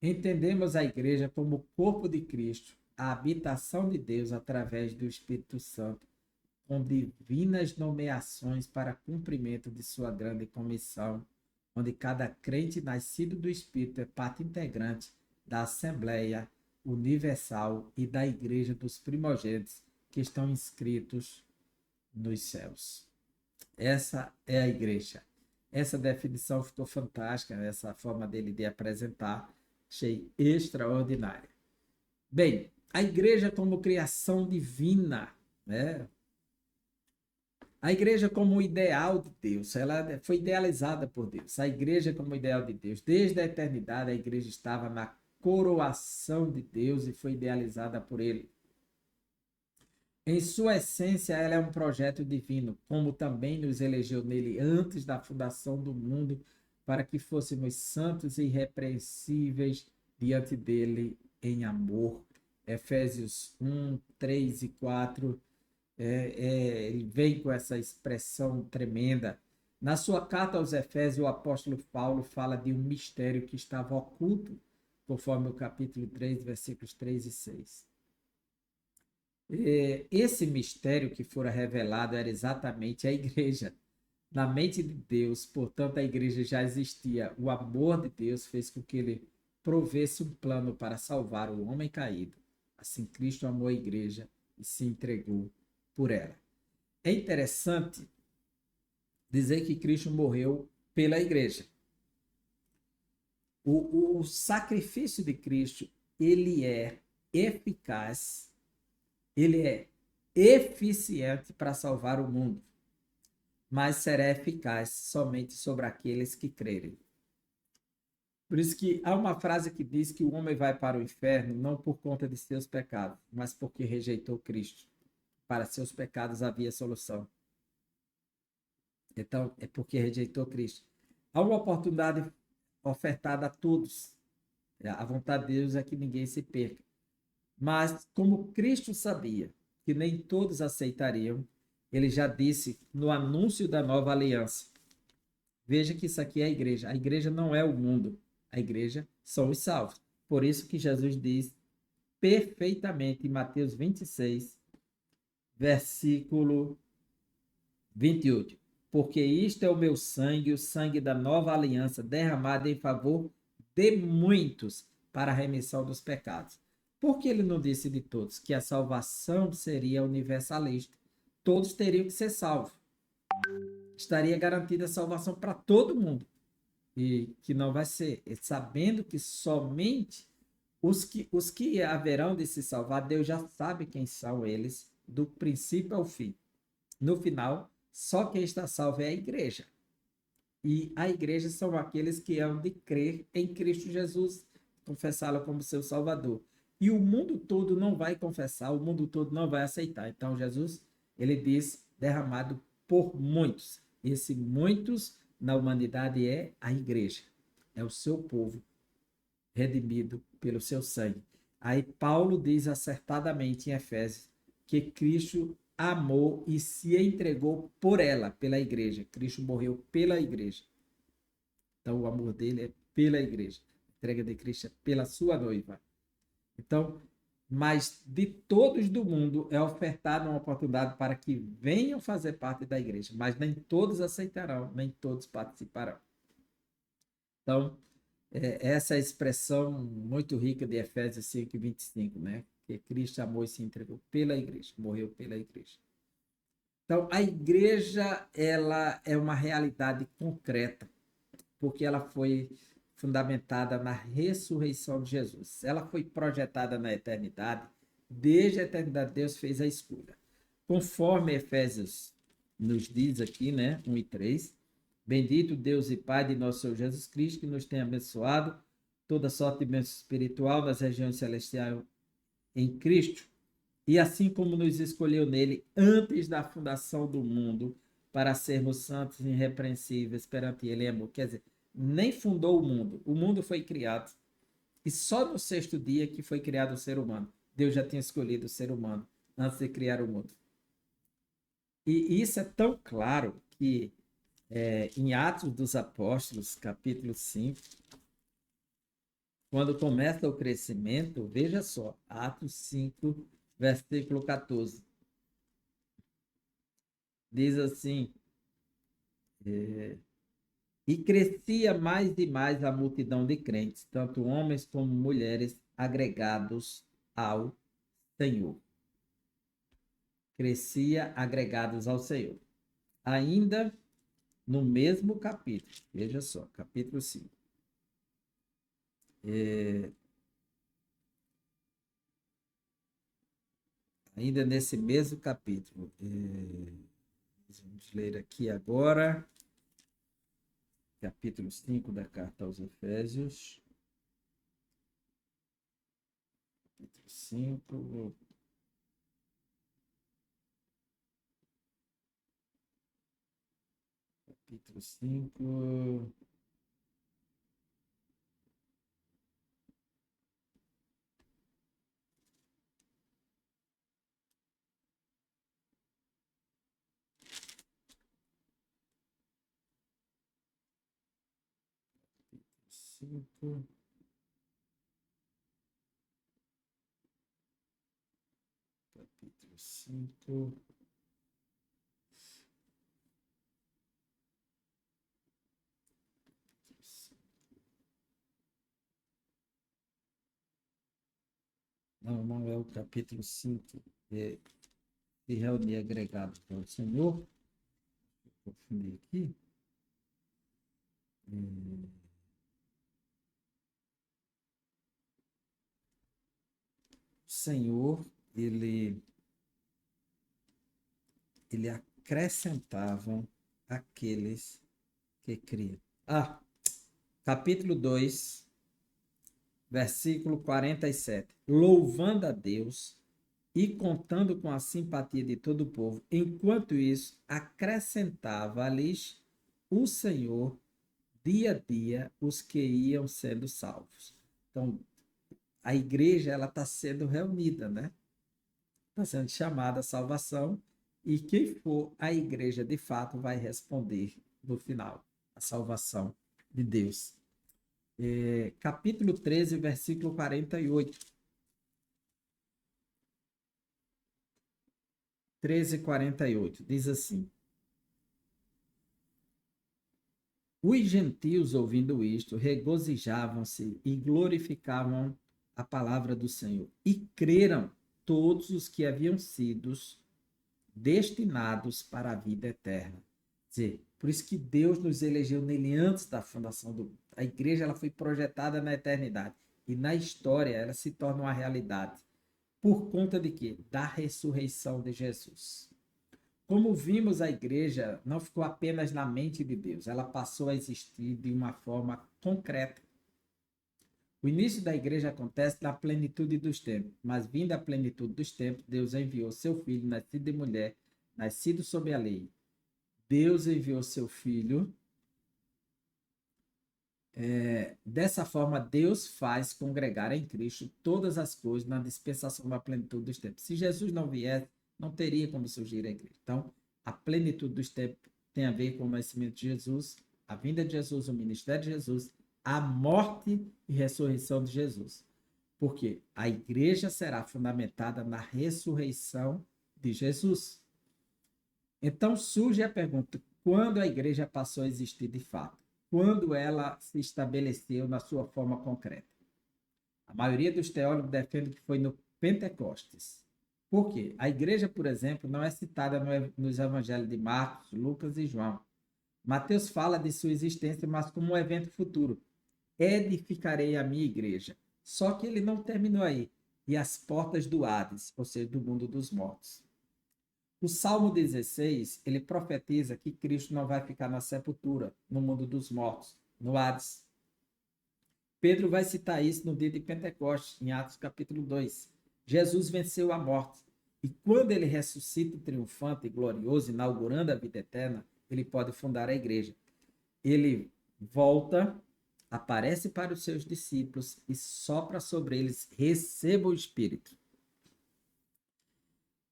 entendemos a igreja como o corpo de Cristo, a habitação de Deus através do Espírito Santo, com divinas nomeações para cumprimento de sua grande comissão, onde cada crente nascido do Espírito é parte integrante da Assembleia Universal e da Igreja dos Primogênitos que estão inscritos nos céus. Essa é a igreja. Essa definição ficou fantástica, essa forma dele de apresentar, achei extraordinária. Bem, a igreja como criação divina, né? A igreja como ideal de Deus, ela foi idealizada por Deus. A igreja como ideal de Deus, desde a eternidade, a igreja estava na coroação de Deus e foi idealizada por ele. Em sua essência, ela é um projeto divino, como também nos elegeu nele antes da fundação do mundo, para que fôssemos santos e irrepreensíveis diante dele em amor. Efésios 1, 3 e 4, ele vem com essa expressão tremenda. Na sua carta aos Efésios, o apóstolo Paulo fala de um mistério que estava oculto, conforme o capítulo 3, versículos 3 e 6. Esse mistério que fora revelado era exatamente a igreja. Na mente de Deus, portanto, a igreja já existia. O amor de Deus fez com que ele provesse um plano para salvar o homem caído. Assim, Cristo amou a igreja e se entregou por ela. É interessante dizer que Cristo morreu pela igreja. O sacrifício de Cristo, ele é eficaz, ele é eficiente para salvar o mundo, mas será eficaz somente sobre aqueles que crerem. Por isso que há uma frase que diz que o homem vai para o inferno não por conta de seus pecados, mas porque rejeitou Cristo. Para seus pecados havia solução. Então, é porque rejeitou Cristo. Há uma oportunidade ofertada a todos. A vontade de Deus é que ninguém se perca. Mas, como Cristo sabia que nem todos aceitariam, ele já disse no anúncio da nova aliança. Veja que isso aqui é a igreja. A igreja não é o mundo. A igreja são os salvos. Por isso que Jesus diz perfeitamente em Mateus 26, versículo 28. Porque isto é o meu sangue, o sangue da nova aliança, derramado em favor de muitos para a remissão dos pecados. Por que ele não disse de todos que a salvação seria universalista? Todos teriam que ser salvos. Estaria garantida a salvação para todo mundo. E que não vai ser, sabendo que somente os que haverão de se salvar, Deus já sabe quem são eles, do princípio ao fim. No final, só quem está salvo é a igreja. E a igreja são aqueles que hão de crer em Cristo Jesus, confessá-lo como seu Salvador. E o mundo todo não vai confessar, o mundo todo não vai aceitar. Então, Jesus, ele diz, derramado por muitos. Esse muitos na humanidade é a igreja, é o seu povo, redimido pelo seu sangue. Aí Paulo diz acertadamente em Efésios que Cristo amou e se entregou por ela, pela igreja. Cristo morreu pela igreja. Então o amor dele é pela igreja. A entrega de Cristo é pela sua noiva. Então, mas de todos do mundo é ofertada uma oportunidade para que venham fazer parte da igreja, mas nem todos aceitarão, nem todos participarão. Então, essa é a expressão muito rica de Efésios 5, 25, né? Que Cristo amou e se entregou pela igreja, morreu pela igreja. Então, a igreja, ela é uma realidade concreta, porque ela foi fundamentada na ressurreição de Jesus. Ela foi projetada na eternidade, desde a eternidade Deus fez a escolha. Conforme Efésios nos diz aqui, né, 1 e 3, bendito Deus e Pai de nosso Senhor Jesus Cristo, que nos tem abençoado toda sorte de bênção espiritual nas regiões celestiais em Cristo, e assim como nos escolheu nele antes da fundação do mundo, para sermos santos e irrepreensíveis perante ele em amor. Quer dizer, nem fundou o mundo foi criado. E só no sexto dia que foi criado o ser humano. Deus já tinha escolhido o ser humano antes de criar o mundo. E isso é tão claro que em Atos dos Apóstolos, capítulo 5, quando começa o crescimento, veja só, Atos 5, versículo 14. Diz assim, e crescia mais e mais a multidão de crentes, tanto homens como mulheres, agregados ao Senhor. Crescia agregados ao Senhor. Ainda no mesmo capítulo, veja só, capítulo 5. Ainda nesse mesmo capítulo, vamos ler aqui agora, capítulo 5 da carta aos Efésios. Capítulo 5. Capítulo 5. Cinco. Capítulo 5. Não, não é o capítulo 5. É se reunir agregado para o Senhor. Vou confundir aqui. O Senhor, ele acrescentava aqueles que criam. Capítulo 2, versículo 47. Louvando a Deus e contando com a simpatia de todo o povo, enquanto isso, acrescentava-lhes o Senhor dia a dia os que iam sendo salvos. Então, a igreja ela está sendo reunida, né? Está sendo chamada à salvação, e quem for a igreja de fato vai responder no final a salvação de Deus. Capítulo 13, versículo 48. 13:48 diz assim: os gentios, ouvindo isto, regozijavam-se e glorificavam a palavra do Senhor. E creram todos os que haviam sido destinados para a vida eterna. Quer dizer, por isso que Deus nos elegeu nele antes da fundação do mundo. A igreja ela foi projetada na eternidade. E na história ela se torna uma realidade. Por conta de quê? Da ressurreição de Jesus. Como vimos, a igreja não ficou apenas na mente de Deus, ela passou a existir de uma forma concreta. O início da igreja acontece na plenitude dos tempos, mas vindo a plenitude dos tempos, Deus enviou seu filho, nascido de mulher, nascido sob a lei. Deus enviou seu filho. Dessa forma, Deus faz congregar em Cristo todas as coisas na dispensação da plenitude dos tempos. Se Jesus não viesse, não teria como surgir a igreja. Então, a plenitude dos tempos tem a ver com o nascimento de Jesus, a vinda de Jesus, o ministério de Jesus, a morte e ressurreição de Jesus. Porque a igreja será fundamentada na ressurreição de Jesus. Então surge a pergunta: quando a igreja passou a existir de fato? Quando ela se estabeleceu na sua forma concreta? A maioria dos teólogos defende que foi no Pentecostes. Por quê? A igreja, por exemplo, não é citada nos evangelhos de Marcos, Lucas e João. Mateus fala de sua existência, mas como um evento futuro. Edificarei a minha igreja. Só que ele não terminou aí. E as portas do Hades, ou seja, do mundo dos mortos. O Salmo 16, ele profetiza que Cristo não vai ficar na sepultura, no mundo dos mortos, no Hades. Pedro vai citar isso no dia de Pentecostes, em Atos capítulo 2. Jesus venceu a morte. E quando ele ressuscita triunfante e glorioso, inaugurando a vida eterna, ele pode fundar a igreja. Ele volta, aparece para os seus discípulos e sopra sobre eles: receba o Espírito.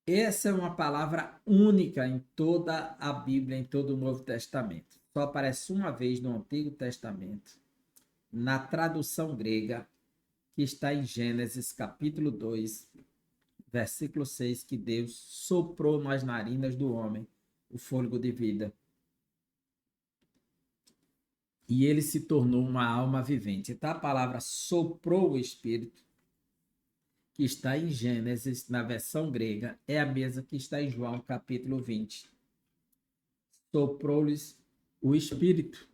Essa é uma palavra única em toda a Bíblia, em todo o Novo Testamento. Só aparece uma vez no Antigo Testamento, na tradução grega, que está em Gênesis capítulo 2, versículo 6, que Deus soprou nas narinas do homem o fôlego de vida. E ele se tornou uma alma vivente. Então a palavra soprou o Espírito, que está em Gênesis, na versão grega, é a mesma que está em João capítulo 20. Soprou-lhes o Espírito.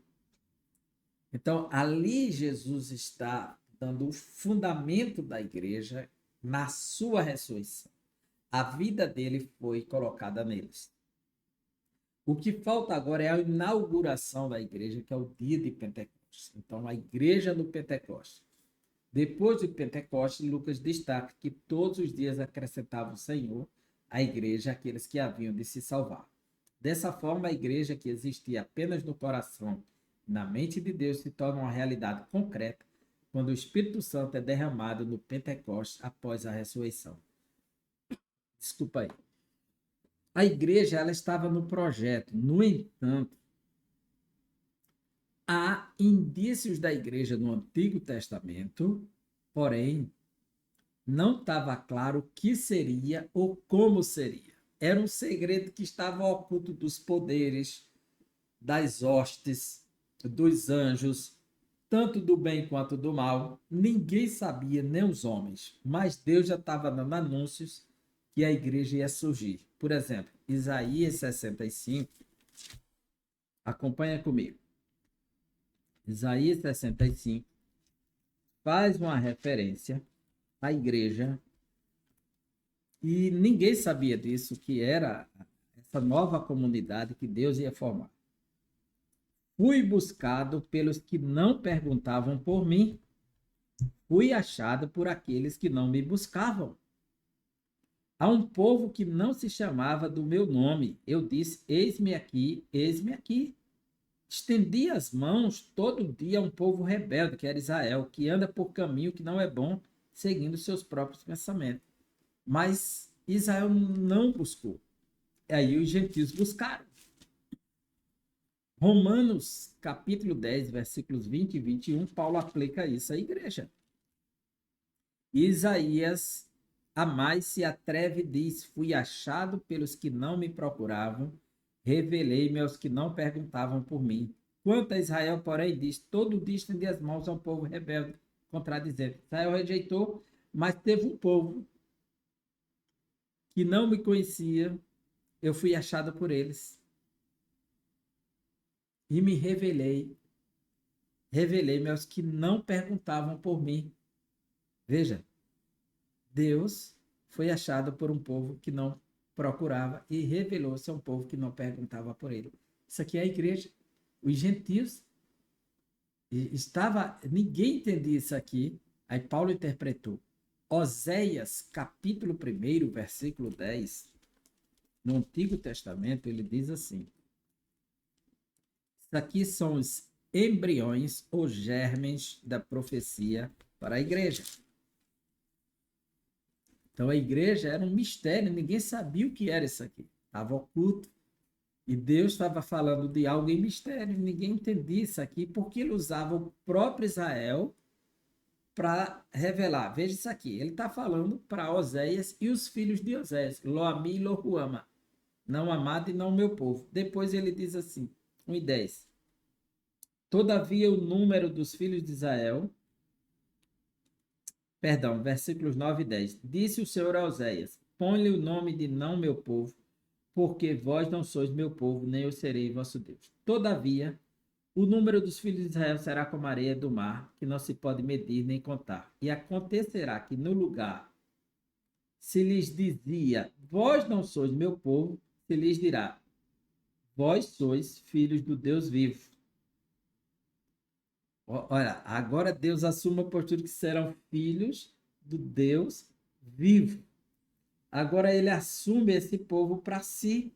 Então, ali Jesus está dando o fundamento da igreja na sua ressurreição. A vida dele foi colocada neles. O que falta agora é a inauguração da igreja, que é o dia de Pentecostes. Então, a igreja no Pentecostes. Depois de Pentecostes, Lucas destaca que todos os dias acrescentava o Senhor à igreja aqueles que haviam de se salvar. Dessa forma, a igreja que existia apenas no coração, na mente de Deus, se torna uma realidade concreta quando o Espírito Santo é derramado no Pentecostes após a ressurreição. Desculpa aí. A igreja ela estava no projeto. No entanto, há indícios da igreja no Antigo Testamento, porém, não estava claro o que seria ou como seria. Era um segredo que estava oculto dos poderes, das hostes, dos anjos, tanto do bem quanto do mal. Ninguém sabia, nem os homens, mas Deus já estava dando anúncios que a igreja ia surgir. Por exemplo, Isaías 65, acompanha comigo. Isaías 65 faz uma referência à igreja e ninguém sabia disso, que era essa nova comunidade que Deus ia formar. Fui buscado pelos que não perguntavam por mim, fui achado por aqueles que não me buscavam. A um povo que não se chamava do meu nome, eu disse: eis-me aqui, eis-me aqui. estendia as mãos todo dia a um povo rebelde, que era Israel, que anda por caminho que não é bom, seguindo seus próprios pensamentos. Mas Israel não buscou. Aí os gentios buscaram. Romanos, capítulo 10, versículos 20 e 21, Paulo aplica isso à igreja. Isaías, a mais se atreve, diz: fui achado pelos que não me procuravam, revelei-me aos que não perguntavam por mim. Quanto a Israel, porém, diz: todo dia estendi as mãos ao povo rebelde, contradizendo. Israel rejeitou, mas teve um povo que não me conhecia, eu fui achado por eles e me revelei-me aos que não perguntavam por mim. Veja, Deus foi achado por um povo que não procurava e revelou-se a um povo que não perguntava por ele. Isso aqui é a igreja. Os gentios ninguém entendia isso aqui. Aí Paulo interpretou. Oséias, capítulo 1, versículo 10, no Antigo Testamento, ele diz assim: isso aqui são os embriões ou germes da profecia para a igreja. Então a igreja era um mistério, ninguém sabia o que era isso aqui. Estava oculto. E Deus estava falando de algo em mistério, ninguém entendia isso aqui, porque ele usava o próprio Israel para revelar. Veja isso aqui, ele está falando para Oséias e os filhos de Oséias, Loami e Lohuama, não amado e não meu povo. Depois ele diz assim, 1 e 10. Todavia o número dos filhos de Israel, perdão, versículos 9 e 10. Disse o Senhor a Oséias: põe-lhe o nome de não meu povo, porque vós não sois meu povo, nem eu serei vosso Deus. Todavia, o número dos filhos de Israel será como a areia do mar, que não se pode medir nem contar. E acontecerá que no lugar se lhes dizia: vós não sois meu povo, se lhes dirá: vós sois filhos do Deus vivo. Olha, agora Deus assume a postura que serão filhos do Deus vivo. Agora ele assume esse povo para si.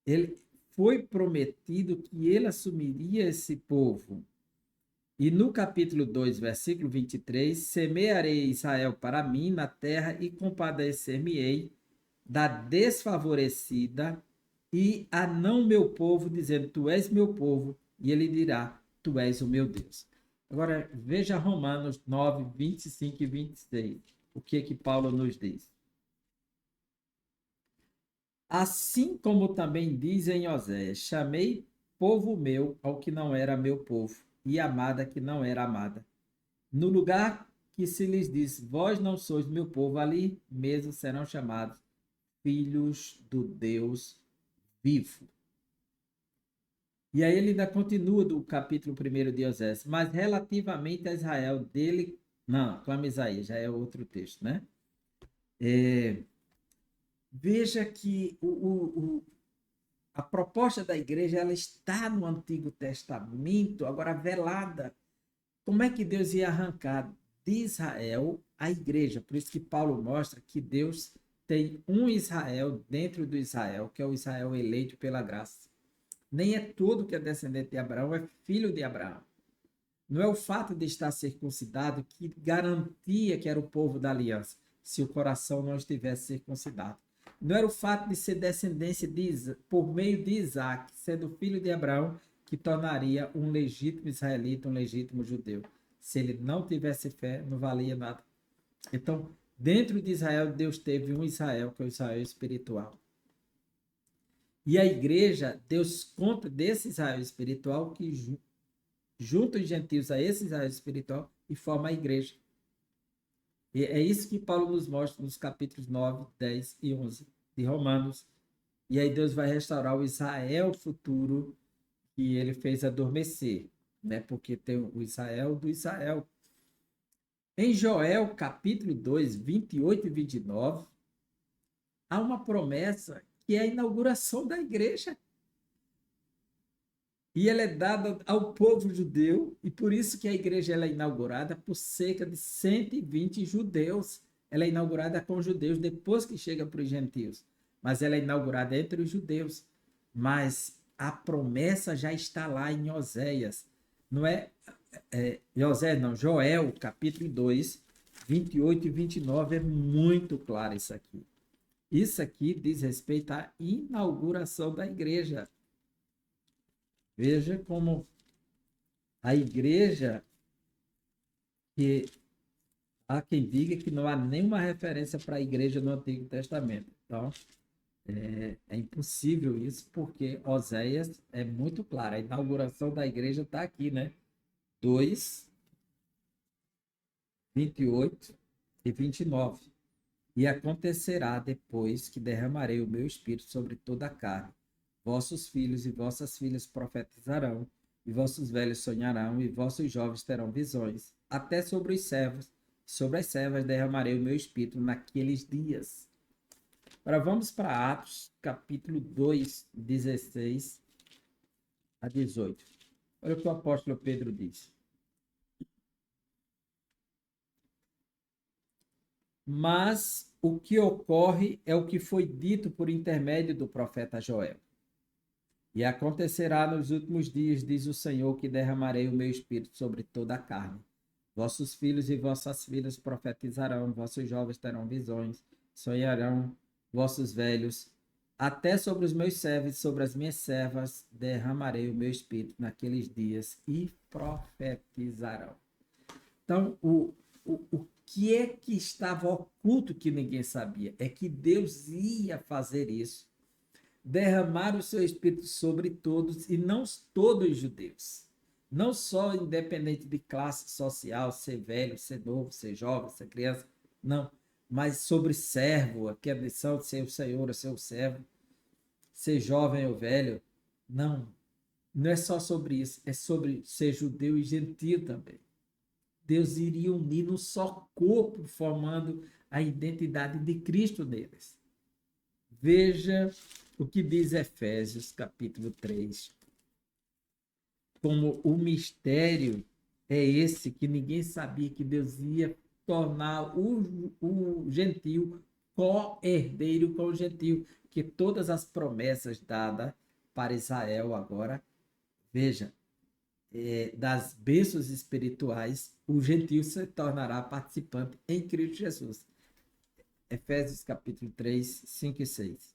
Ele foi prometido que ele assumiria esse povo. E no capítulo 2, versículo 23, semearei Israel para mim na terra e compadecer-me-ei da desfavorecida e a não meu povo, dizendo, tu és meu povo, e ele dirá, tu és o meu Deus. Agora, veja Romanos 9, 25 e 26. O que Paulo nos diz? Assim como também diz em Oséias, chamei povo meu ao que não era meu povo, e amada que não era amada. No lugar que se lhes diz, vós não sois meu povo, ali mesmo serão chamados filhos do Deus vivo. E aí ele ainda continua do capítulo 1 de Oséias, mas relativamente a Israel, dele... Não, clama Isaías, já é outro texto, né? Veja que a proposta da igreja ela está no Antigo Testamento, agora velada. Como é que Deus ia arrancar de Israel a igreja? Por isso que Paulo mostra que Deus tem um Israel dentro do Israel, que é o Israel eleito pela graça. Nem é todo que é descendente de Abraão, é filho de Abraão. Não é o fato de estar circuncidado que garantia que era o povo da aliança, se o coração não estivesse circuncidado. Não era o fato de ser descendência por meio de Isaac, sendo filho de Abraão, que tornaria um legítimo israelita, um legítimo judeu. Se ele não tivesse fé, não valia nada. Então, dentro de Israel, Deus teve um Israel, que é o Israel espiritual. E a igreja, Deus conta desse Israel espiritual que junta os gentios a esse Israel espiritual e forma a igreja. E é isso que Paulo nos mostra nos capítulos 9, 10 e 11 de Romanos. E aí Deus vai restaurar o Israel futuro que ele fez adormecer, né? Porque tem o Israel do Israel. Em Joel, capítulo 2, 28 e 29, há uma promessa que é a inauguração da igreja. E ela é dada ao povo judeu, e por isso que a igreja ela é inaugurada por cerca de 120 judeus. Ela é inaugurada com judeus depois que chega para os gentios, mas ela é inaugurada entre os judeus. Mas a promessa já está lá em Oséias. Não é, Oséias, não, Joel, capítulo 2, 28 e 29, é muito claro isso aqui. Isso aqui diz respeito à inauguração da igreja. Veja como a igreja, que há quem diga que não há nenhuma referência para a igreja no Antigo Testamento. Então, é impossível isso, porque Oséias é muito claro. A inauguração da igreja está aqui, né? 2, 28 e 29. E acontecerá depois que derramarei o meu espírito sobre toda a carne. Vossos filhos e vossas filhas profetizarão, e vossos velhos sonharão, e vossos jovens terão visões. Até sobre os servos, sobre as servas derramarei o meu espírito naqueles dias. Agora vamos para Atos, capítulo 2, 16 a 18. Olha o que o apóstolo Pedro diz. Mas o que ocorre é o que foi dito por intermédio do profeta Joel. E acontecerá nos últimos dias, diz o Senhor, que derramarei o meu espírito sobre toda a carne. Vossos filhos e vossas filhas profetizarão, vossos jovens terão visões, sonharão, vossos velhos. Até sobre os meus servos e sobre as minhas servas derramarei o meu espírito naqueles dias e profetizarão. Então, o que é que estava oculto que ninguém sabia? É que Deus ia fazer isso, derramar o seu espírito sobre todos, e não todos os judeus. Não só independente de classe social, ser velho, ser novo, ser jovem, ser criança, não. Mas sobre servo, a condição de ser o Senhor, o seu servo, ser jovem ou velho, não. Não é só sobre isso, é sobre ser judeu e gentio também. Deus iria unir num só corpo, formando a identidade de Cristo neles. Veja o que diz Efésios, capítulo 3. Como o mistério é esse que ninguém sabia, que Deus ia tornar o gentio co-herdeiro com o gentio, que todas as promessas dadas para Israel agora, veja, das bênçãos espirituais, o gentio se tornará participante em Cristo Jesus. Efésios capítulo 3, 5 e 6.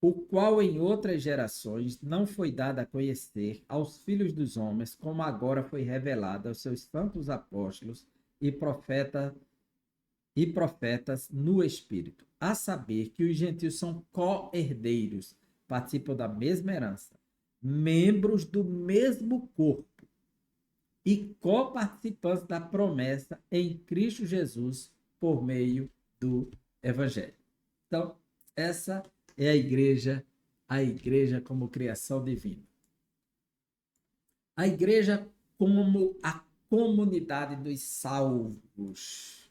O qual em outras gerações não foi dado a conhecer aos filhos dos homens, como agora foi revelado aos seus santos apóstolos e profetas no Espírito, a saber que os gentios são co-herdeiros, participam da mesma herança, membros do mesmo corpo e co-participantes da promessa em Cristo Jesus por meio do Evangelho. Então, essa é a igreja como criação divina. A igreja como a comunidade dos salvos,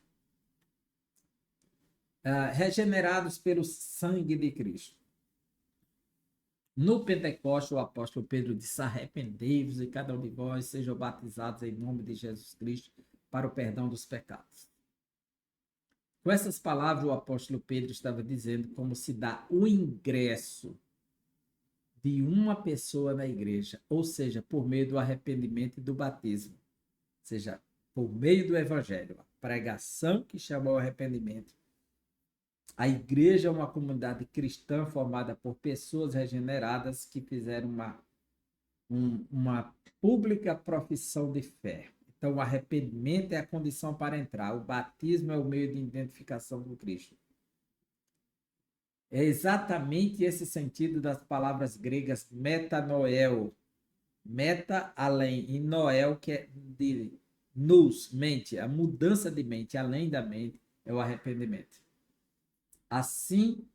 regenerados pelo sangue de Cristo. No Pentecostes, o apóstolo Pedro disse: arrependei-vos e cada um de vós sejam batizados em nome de Jesus Cristo para o perdão dos pecados. Com essas palavras, o apóstolo Pedro estava dizendo como se dá o ingresso de uma pessoa na igreja, ou seja, por meio do arrependimento e do batismo, ou seja, por meio do evangelho, a pregação que chama ao arrependimento. A igreja é uma comunidade cristã formada por pessoas regeneradas que fizeram uma pública profissão de fé. Então, o arrependimento é a condição para entrar. O batismo é o meio de identificação com Cristo. É exatamente esse sentido das palavras gregas metanoel. Meta, além, e noel, que é de nous, mente. A mudança de mente, além da mente, é o arrependimento. Assim,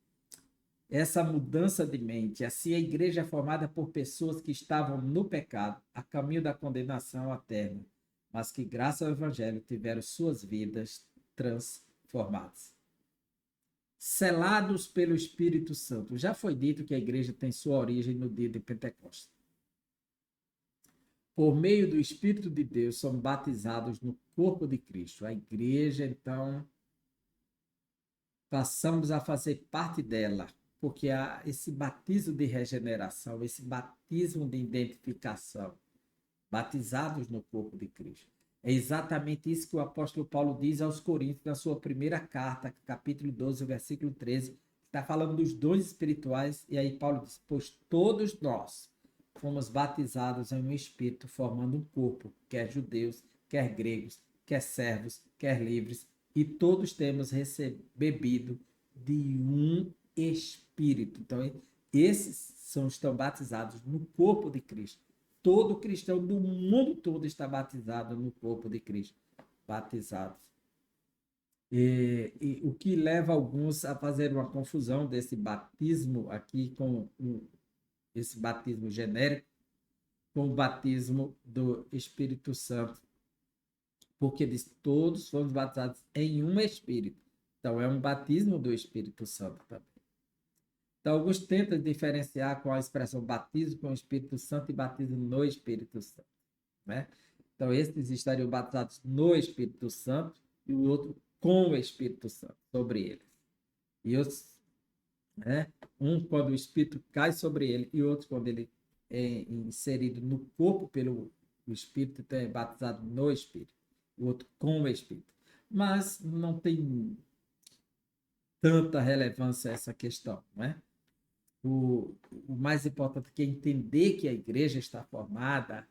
essa mudança de mente, assim a igreja é formada por pessoas que estavam no pecado, a caminho da condenação eterna, mas que, graças ao Evangelho, tiveram suas vidas transformadas. Selados pelo Espírito Santo. Já foi dito que a igreja tem sua origem no dia de Pentecostes. Por meio do Espírito de Deus, são batizados no corpo de Cristo. A igreja, então, passamos a fazer parte dela. porque há esse batismo de regeneração, esse batismo de identificação, batizados no corpo de Cristo. É exatamente isso que o apóstolo Paulo diz aos Coríntios na sua primeira carta, capítulo 12, versículo 13, está falando dos dons espirituais, e aí Paulo diz, pois todos nós fomos batizados em um espírito, formando um corpo, quer judeus, quer gregos, quer servos, quer livres, e todos temos bebido de um espírito. Então, esses estão batizados no corpo de Cristo. Todo cristão do mundo todo está batizado no corpo de Cristo. Batizados. E o que leva alguns a fazer uma confusão desse batismo aqui com esse batismo genérico com o batismo do Espírito Santo. Porque diz, todos fomos batizados em um Espírito. Então, é um batismo do Espírito Santo também. Então, alguns tentam diferenciar com a expressão batismo com o Espírito Santo e batismo no Espírito Santo, né? Então, esses estariam batizados no Espírito Santo e o outro com o Espírito Santo sobre eles. E outros, né? Um quando o Espírito cai sobre ele e outro quando ele é inserido no corpo pelo Espírito, então é batizado no Espírito. O outro com o Espírito. Mas não tem tanta relevância essa questão, né? O mais importante é entender que a igreja está formada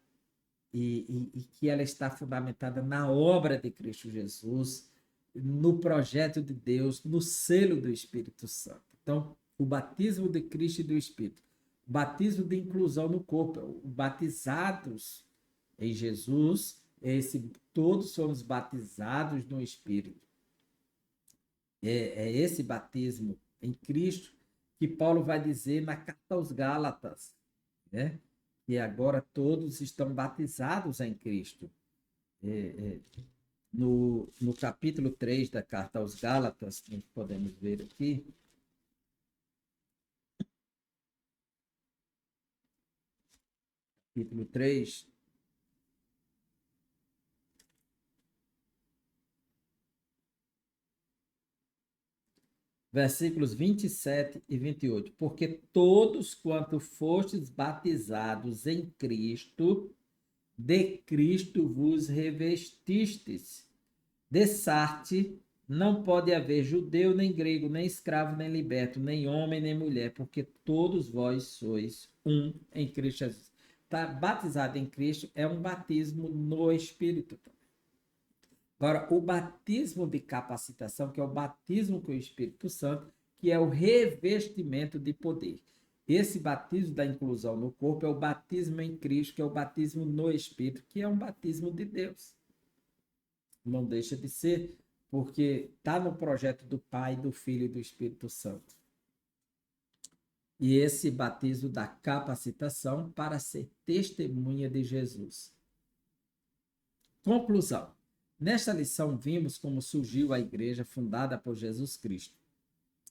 e que ela está fundamentada na obra de Cristo Jesus, no projeto de Deus, no selo do Espírito Santo. Então, o batismo de Cristo e do Espírito, o batismo de inclusão no corpo, batizados em Jesus, todos somos batizados no Espírito. É esse batismo em Cristo que Paulo vai dizer na carta aos Gálatas, né? Que agora todos estão batizados em Cristo. No capítulo 3 da carta aos Gálatas, nós podemos ver aqui, capítulo 3, versículos 27 e 28. Porque todos quanto fostes batizados em Cristo, de Cristo vos revestistes. Dessarte não pode haver judeu, nem grego, nem escravo, nem liberto, nem homem, nem mulher, porque todos vós sois um em Cristo Jesus. Tá batizado em Cristo é um batismo no Espírito. Agora, o batismo de capacitação, que é o batismo com o Espírito Santo, que é o revestimento de poder. Esse batismo da inclusão no corpo é o batismo em Cristo, que é o batismo no Espírito, que é um batismo de Deus. Não deixa de ser, porque está no projeto do Pai, do Filho e do Espírito Santo. E esse batismo da capacitação para ser testemunha de Jesus. Conclusão. Nesta lição, vimos como surgiu a igreja fundada por Jesus Cristo.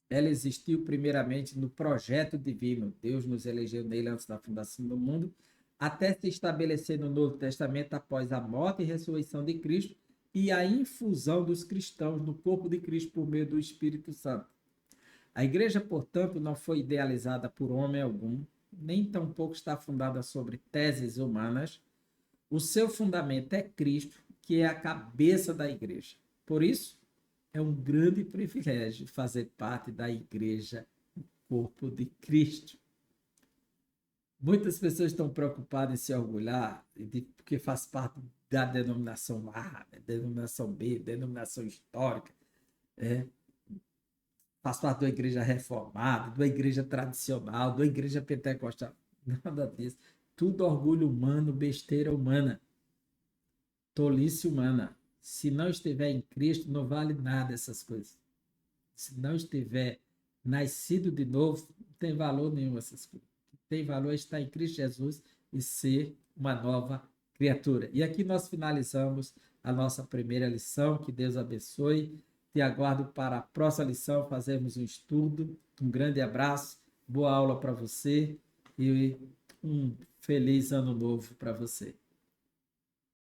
Ela existiu primeiramente no projeto divino. Deus nos elegeu nele antes da fundação do mundo, até se estabelecer no Novo Testamento após a morte e ressurreição de Cristo e a infusão dos cristãos no corpo de Cristo por meio do Espírito Santo. A igreja, portanto, não foi idealizada por homem algum, nem tampouco está fundada sobre teses humanas. O seu fundamento é Cristo, que é a cabeça da igreja. Por isso, é um grande privilégio fazer parte da igreja, o corpo de Cristo. Muitas pessoas estão preocupadas em se orgulhar porque faz parte da denominação A, denominação B, denominação histórica, faz parte da igreja reformada, da igreja tradicional, da igreja pentecostal. Nada disso. Tudo orgulho humano, besteira humana. Tolice humana. Se não estiver em Cristo, não vale nada essas coisas. Se não estiver nascido de novo, não tem valor nenhum essas coisas. O que tem valor é estar em Cristo Jesus e ser uma nova criatura. E aqui nós finalizamos a nossa primeira lição. Que Deus abençoe. Te aguardo para a próxima lição, fazermos um estudo. Um grande abraço, boa aula para você e um feliz ano novo para você.